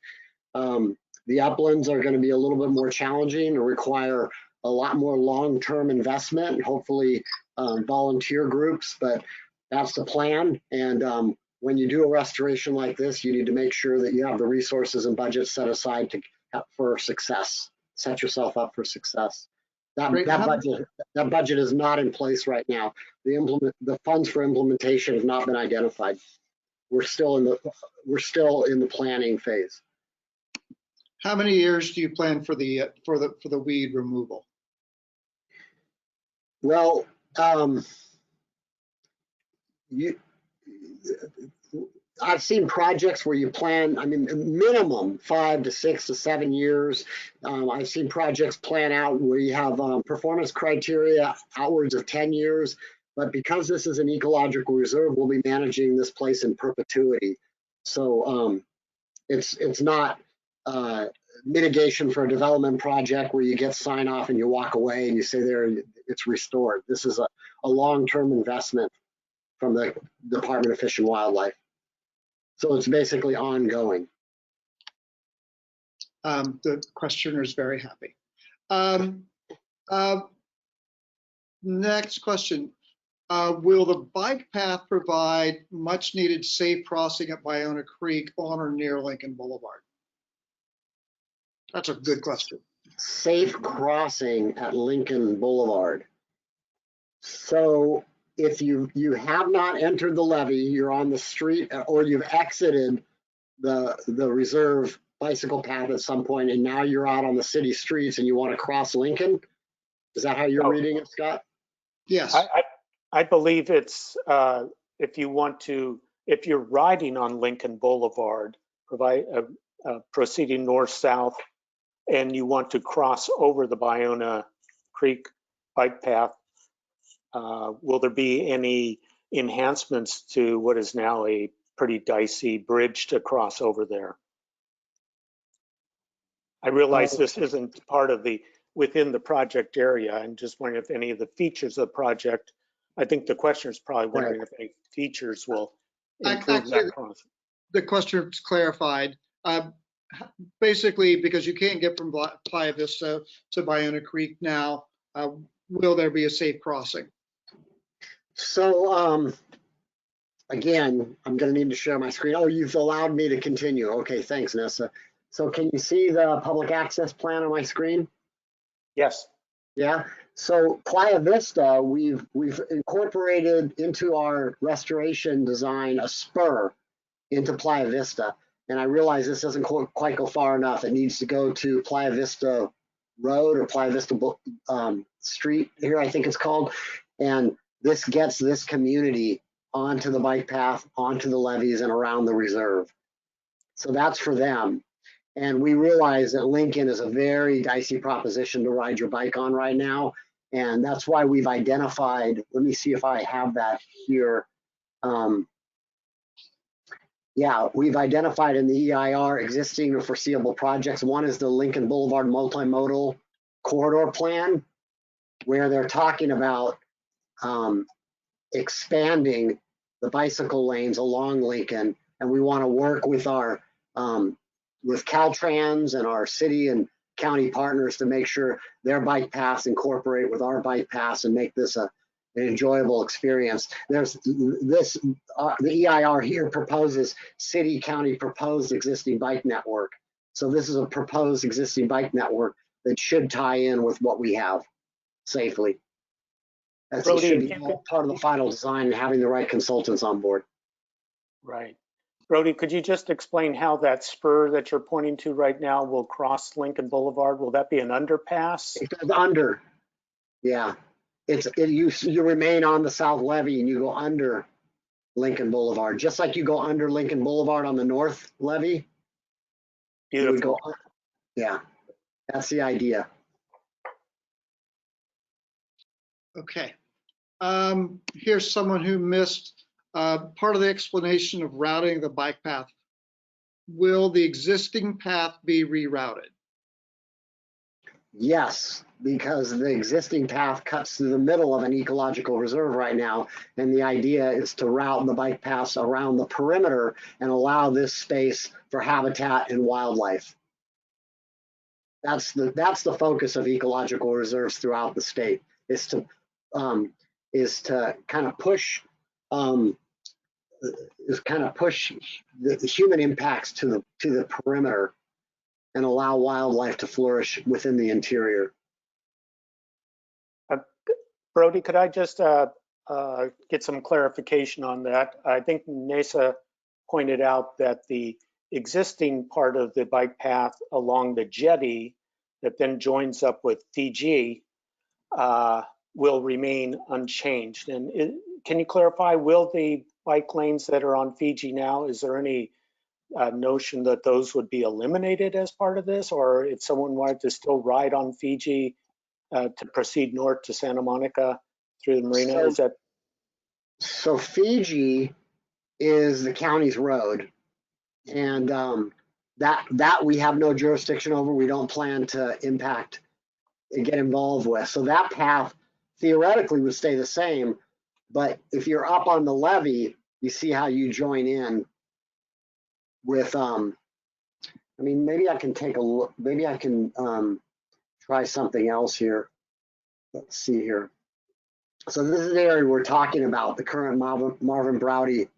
The uplands are going to be a little bit more challenging and require a lot more long-term investment, hopefully volunteer groups, but that's the plan. And when you do a restoration like this, you need to make sure that you have the resources and budget set aside for success. Set yourself up for success. That budget is not in place right now. The funds for implementation have not been identified. We're still in the planning phase. How many years do you plan for the weed removal? Well, I've seen projects where you plan, I mean, minimum 5 to 6 to 7 years. I've seen projects plan out where you have performance criteria outwards of 10 years. But because this is an ecological reserve, we'll be managing this place in perpetuity. So it's not mitigation for a development project where you get sign off and you walk away and you say there it's restored. This is a long-term investment from the Department of Fish and Wildlife. So it's basically ongoing. The questioner is very happy. Next question. Will the bike path provide much needed safe crossing at Biona Creek on or near Lincoln Boulevard? That's a good question. Safe crossing at Lincoln Boulevard. So if you have not entered the levee, you're on the street, or you've exited the reserve bicycle path at some point, and now you're out on the city streets and you want to cross Lincoln, is that how you're reading it, Scott? Yes. I believe it's if you're riding on Lincoln Boulevard, proceeding north-south, and you want to cross over the Biona Creek bike path, will there be any enhancements to what is now a pretty dicey bridge to cross over there? I realize this isn't part of within the project area. I'm just wondering if any of the features of the project, I think the questioner is probably wondering if any features will improve that crossing. The question is clarified. Basically, because you can't get from Playa Vista to Biona Creek now, will there be a safe crossing? So again, I'm going to need to share my screen. Oh, you've allowed me to continue. Okay, thanks, Nessa. So can you see the public access plan on my screen? Yes. Yeah. So Playa Vista, we've incorporated into our restoration design a spur into Playa Vista. And I realize this doesn't quite go far enough. It needs to go to Playa Vista Road or Playa Vista Street here, I think it's called. And this gets this community onto the bike path, onto the levees and around the reserve. So that's for them. And we realize that Lincoln is a very dicey proposition to ride your bike on right now. And that's why we've identified, let me see if I have that here. Yeah, we've identified in the EIR existing or foreseeable projects. One is the Lincoln Boulevard Multimodal Corridor Plan, where they're talking about expanding the bicycle lanes along Lincoln. And we want to work with our with Caltrans and our city and county partners to make sure their bike paths incorporate with our bike paths and make this an enjoyable experience. There's this, the EIR here proposes city county proposed existing bike network. So this is a proposed existing bike network that should tie in with what we have safely. That should be part of the final design and having the right consultants on board. Right. Brody, could you just explain how that spur that you're pointing to right now will cross Lincoln Boulevard? Will that be an underpass? It goes under. Yeah. You remain on the south levee and you go under Lincoln Boulevard, just like you go under Lincoln Boulevard on the north levee. Beautiful. Yeah, that's the idea. Okay. Here's someone who missed part of the explanation of routing the bike path. Will the existing path be rerouted? Yes, because the existing path cuts through the middle of an ecological reserve right now. And the idea is to route the bike paths around the perimeter and allow this space for habitat and wildlife. That's the focus of ecological reserves throughout the state, is to kind of push the human impacts to the perimeter and allow wildlife to flourish within the interior. Brody, could I just get some clarification on that? I think Nessa pointed out that the existing part of the bike path along the jetty that then joins up with Fiji will remain unchanged. And can you clarify, will the bike lanes that are on Fiji now, is there any notion that those would be eliminated as part of this? Or if someone wanted to still ride on Fiji to proceed north to Santa Monica through the marina, is that? So Fiji is the county's road, and that we have no jurisdiction over. We don't plan to impact and get involved with. So that path theoretically would stay the same, but if you're up on the levee, you see how you join in with, I mean, maybe I can take a look, maybe I can try something else here. Let's see here. So this is the area we're talking about, the current Marvin Browdy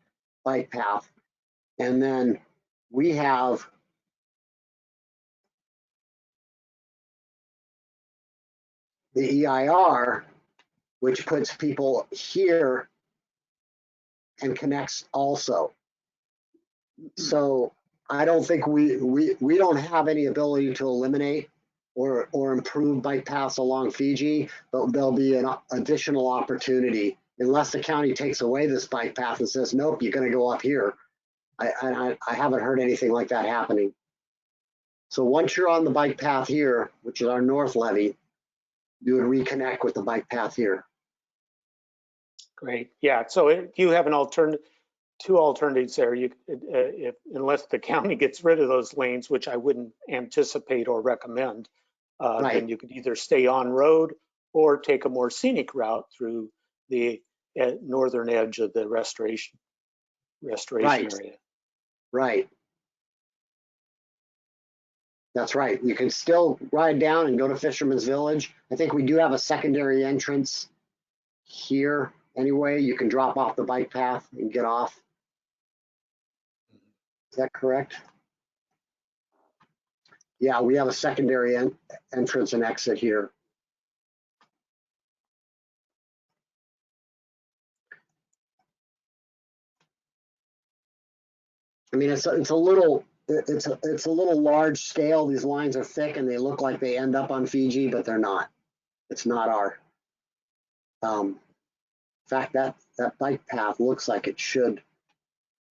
bike path. And then we have the EIR, which puts people here and connects also. So I don't think we don't have any ability to eliminate or improve bike paths along Fiji, but there'll be an additional opportunity unless the county takes away this bike path and says, nope, you're going to go up here. I haven't heard anything like that happening. So once you're on the bike path here, which is our north levee, you would reconnect with the bike path here. Great. Yeah. So you have two alternatives there. Unless the county gets rid of those lanes, which I wouldn't anticipate or recommend, Right. then you could either stay on road or take a more scenic route through the northern edge of the restoration Right. area. Right. That's right. You can still ride down and go to Fisherman's Village. I think we do have a secondary entrance here anyway. You can drop off the bike path and get off. Is that correct? Yeah, we have a secondary entrance and exit here. I mean, it's a little large scale. These lines are thick and they look like they end up on Fiji, but they're not. It's not our. In fact, that bike path looks like it should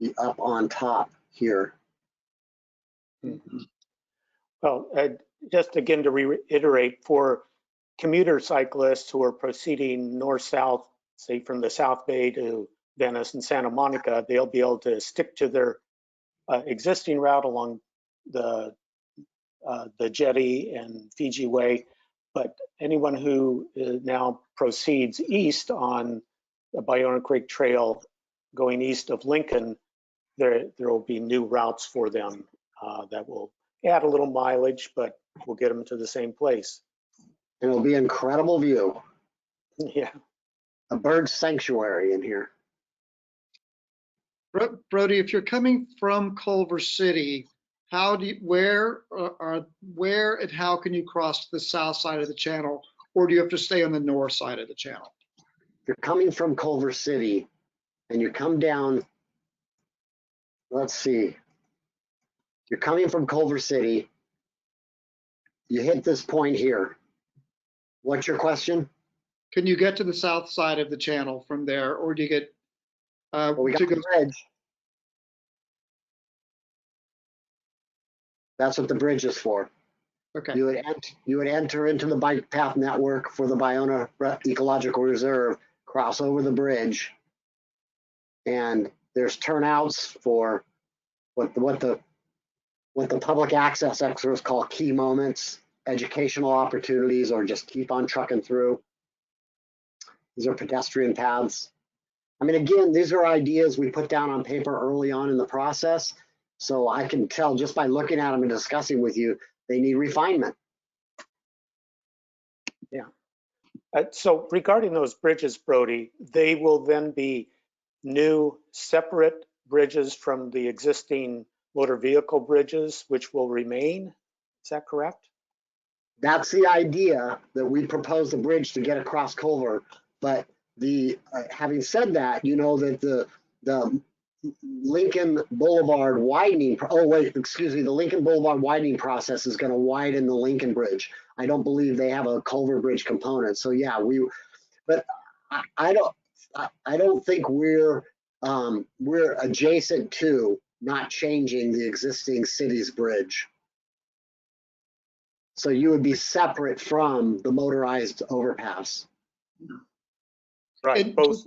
be up on top here. Mm-hmm. Well, just again to reiterate, for commuter cyclists who are proceeding north-south, say from the South Bay to Venice and Santa Monica, they'll be able to stick to their existing route along the jetty and Fiji Way. But anyone who now proceeds east on the Biona Creek Trail, going east of Lincoln, there will be new routes for them that will add a little mileage, but we'll get them to the same place. And it'll be an incredible view. Yeah. A bird sanctuary in here. Brody, if you're coming from Culver City, where and how can you cross to the south side of the channel, or do you have to stay on the north side of the channel? If you're coming from Culver City and you come down, let's see, you're coming from Culver City, you hit this point here. What's your question? Can you get to the south side of the channel from there, or do you get Well, we got the bridge. That's what the bridge is for. Okay. You would enter into the bike path network for the Biona Ecological Reserve, cross over the bridge, and there's turnouts for what the public access experts call key moments, educational opportunities, or just keep on trucking through. These are pedestrian paths. I mean, again, these are ideas we put down on paper early on in the process. So I can tell just by looking at them and discussing with you, they need refinement. So regarding those bridges, Brody, they will then be new separate bridges from the existing motor vehicle bridges, which will remain. Is that correct? That's the idea, that we propose a bridge to get across culvert. But the having said that, you know that the Lincoln Boulevard widening, the Lincoln Boulevard widening process is going to widen the Lincoln Bridge. I don't believe they have a culvert bridge component. So yeah, but I don't think we're adjacent to not changing the existing city's bridge. So you would be separate from the motorized overpass. Right, both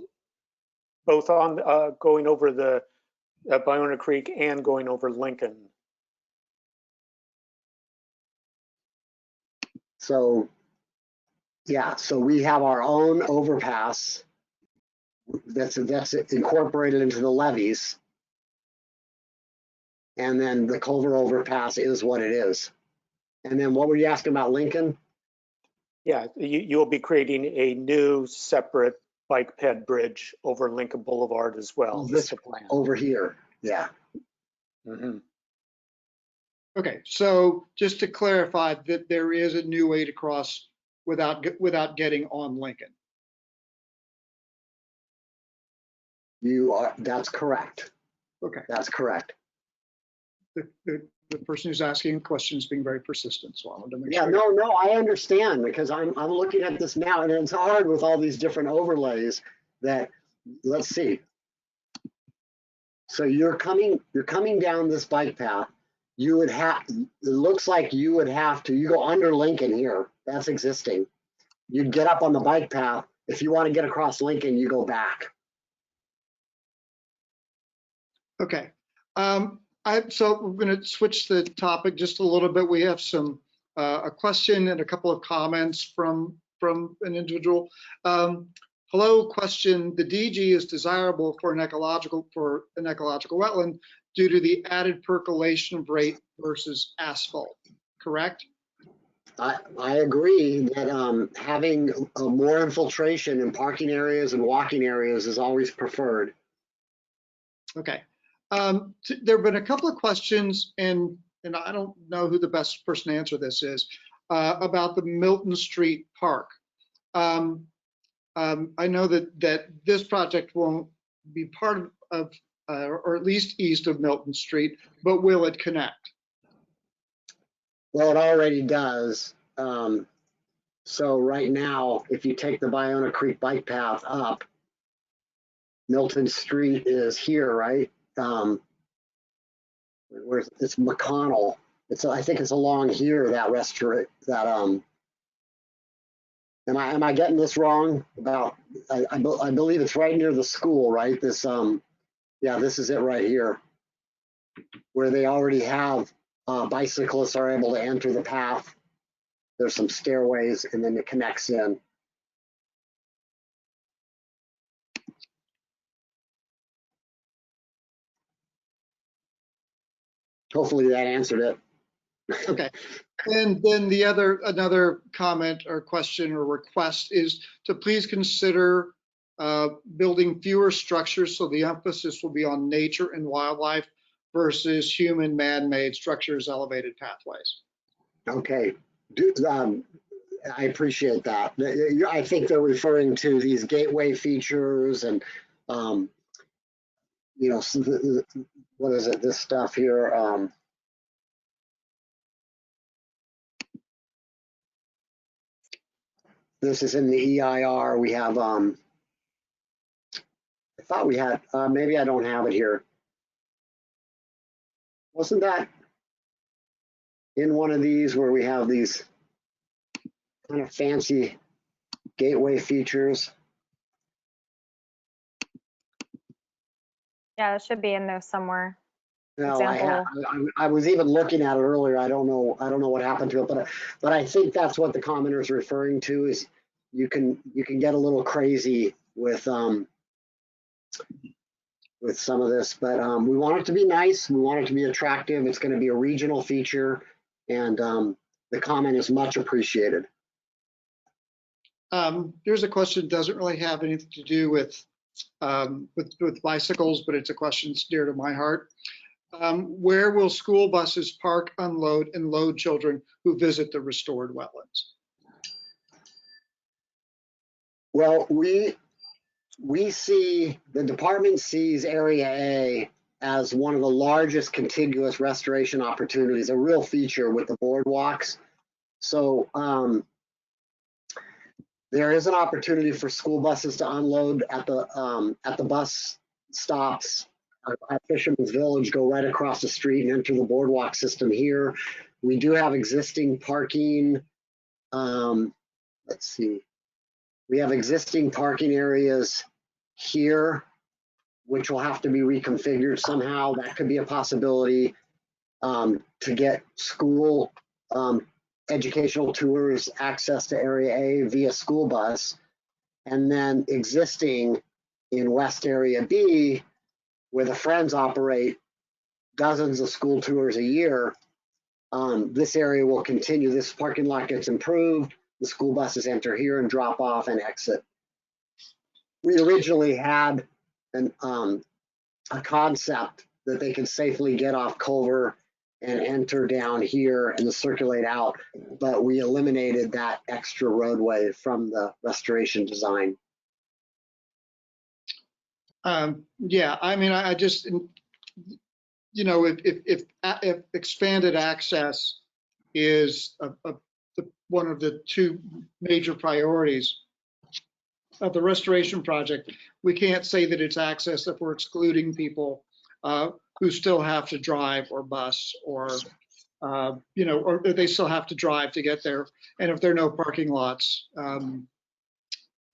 on going over the Biona Creek and going over Lincoln. So yeah, so we have our own overpass that's incorporated into the levees. And then the culvert overpass is what it is. And then what were you asking about Lincoln? Yeah, you'll be creating a new separate bike ped bridge over Lincoln Boulevard as well. This plan. Over here, yeah. Mm-hmm. Okay, so just to clarify that there is a new way to cross without getting on Lincoln. That's correct. Okay. That's correct. The person who's asking the question is being very persistent, so I wanted to make Yeah, sure. no, I understand, because I'm looking at this now, and it's hard with all these different overlays that, let's see. So you're coming down this bike path. It looks like you would have to, you go under Lincoln here, that's existing. You'd get up on the bike path. If you want to get across Lincoln, you go back. Okay. So we're going to switch the topic just a little bit. We have a question and a couple of comments from an individual. Hello, question. The DG is desirable for an ecological wetland due to the added percolation rate versus asphalt, correct? I agree that having more infiltration in parking areas and walking areas is always preferred. Okay. There have been a couple of questions, and I don't know who the best person to answer this is, about the Milton Street Park. I know that this project won't be part of, or at least east of Milton Street, but will it connect? Well, it already does. So right now, if you take the Biona Creek bike path up, Milton Street is here, right? It's McConnell. I think it's along here, that restaurant, am I getting this wrong? I believe it's right near the school, right? Yeah, this is it right here, where they already have bicyclists are able to enter the path. There's some stairways, and then it connects in. Hopefully that answered it. Okay. And then another comment or question or request is to please consider building fewer structures, so the emphasis will be on nature and wildlife versus human man-made structures, elevated pathways. Okay. I appreciate that. I think they're referring to these gateway features and, you know, what is it, this stuff here? This is in the EIR. We have, I thought we had, maybe I don't have it here. Wasn't that in one of these where we have these kind of fancy gateway features? Yeah, it should be in there somewhere. No, I was even looking at it earlier. I don't know what happened to it, but I think that's what the commenter is referring to. Is you can get a little crazy with some of this, but we want it to be nice. We want it to be attractive. It's going to be a regional feature, and the comment is much appreciated. Here's a question that doesn't really have anything to do with bicycles, but it's a question that's dear to my heart. Where will school buses park, unload, and load children who visit the restored wetlands? Well, we see, the department sees Area A as one of the largest contiguous restoration opportunities, a real feature with the boardwalks. So there is an opportunity for school buses to unload at the bus stops at Fisherman's Village, go right across the street and enter the boardwalk system here. We do have existing parking. Let's see. We have existing parking areas here, which will have to be reconfigured somehow. That could be a possibility to get school educational tours access to Area A via school bus. And then existing in West Area B, where the Friends operate dozens of school tours a year, this area will continue. This parking lot gets improved. The school buses enter here and drop off and exit. We originally had a concept that they could safely get off Culver and enter down here and circulate out, but we eliminated that extra roadway from the restoration design. Yeah, I mean, I just, you know, if expanded access is one of the two major priorities of the restoration project, we can't say that it's access if we're excluding people who still have to drive or bus or, you know, or they still have to drive to get there. And if there are no parking lots,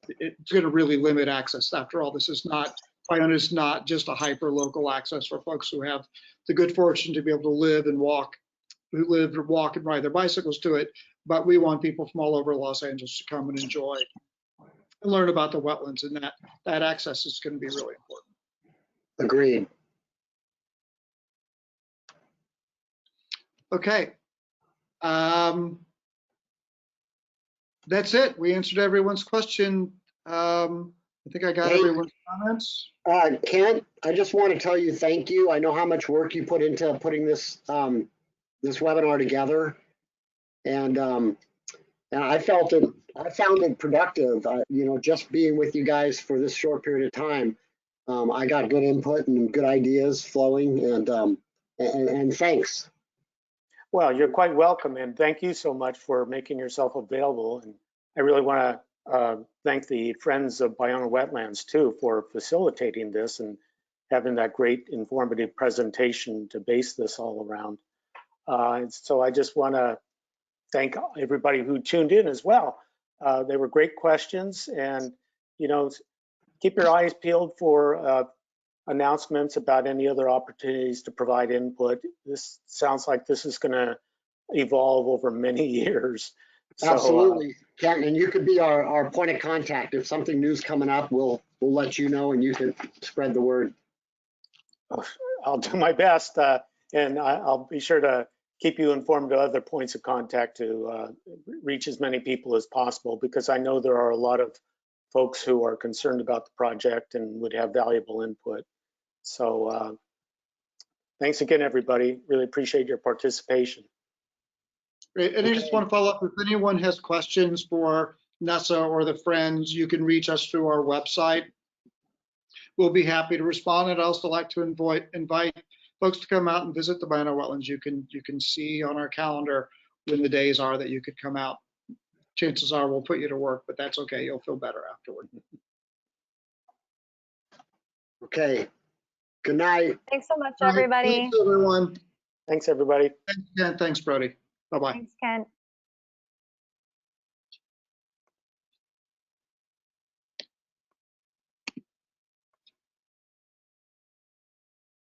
it's going to really limit access. After all, this is not, Biona is not just a hyper local access for folks who have the good fortune to be able to live and walk, and ride their bicycles to it. But we want people from all over Los Angeles to come and enjoy and learn about the wetlands, and that access is going to be really important. Agreed. Okay. That's it. We answered everyone's question. I think I got everyone's comments. Kent, I just want to tell you thank you. I know how much work you put into putting this this webinar together, and I found it productive. You know, just being with you guys for this short period of time, I got good input and good ideas flowing, and thanks. Well, you're quite welcome, and thank you so much for making yourself available. And I really want to thank the Friends of Biona Wetlands too for facilitating this and having that great informative presentation to base this all around. So I just want to thank everybody who tuned in as well. They were great questions, and you know, keep your eyes peeled for announcements about any other opportunities to provide input. This sounds like this is going to evolve over many years. Absolutely, Kent, and you could be our point of contact. If something new's coming up, we'll let you know, and you can spread the word. I'll do my best, and I'll be sure to keep you informed of other points of contact to reach as many people as possible, because I know there are a lot of folks who are concerned about the project and would have valuable input. So thanks again, everybody. Really appreciate your participation. Great. And I just want to follow up, if anyone has questions for Nessa or the Friends, you can reach us through our website. We'll be happy to respond. And I'd also like to invite folks to come out and visit the Biona Wetlands. You can see on our calendar when the days are that you could come out. Chances are we'll put you to work, but that's okay. You'll feel better afterward. Okay. Good night. Thanks so much, everybody. Thanks, everyone. Thanks, everybody. Thanks, Ken. Thanks, Brody. Bye-bye. Thanks, Ken.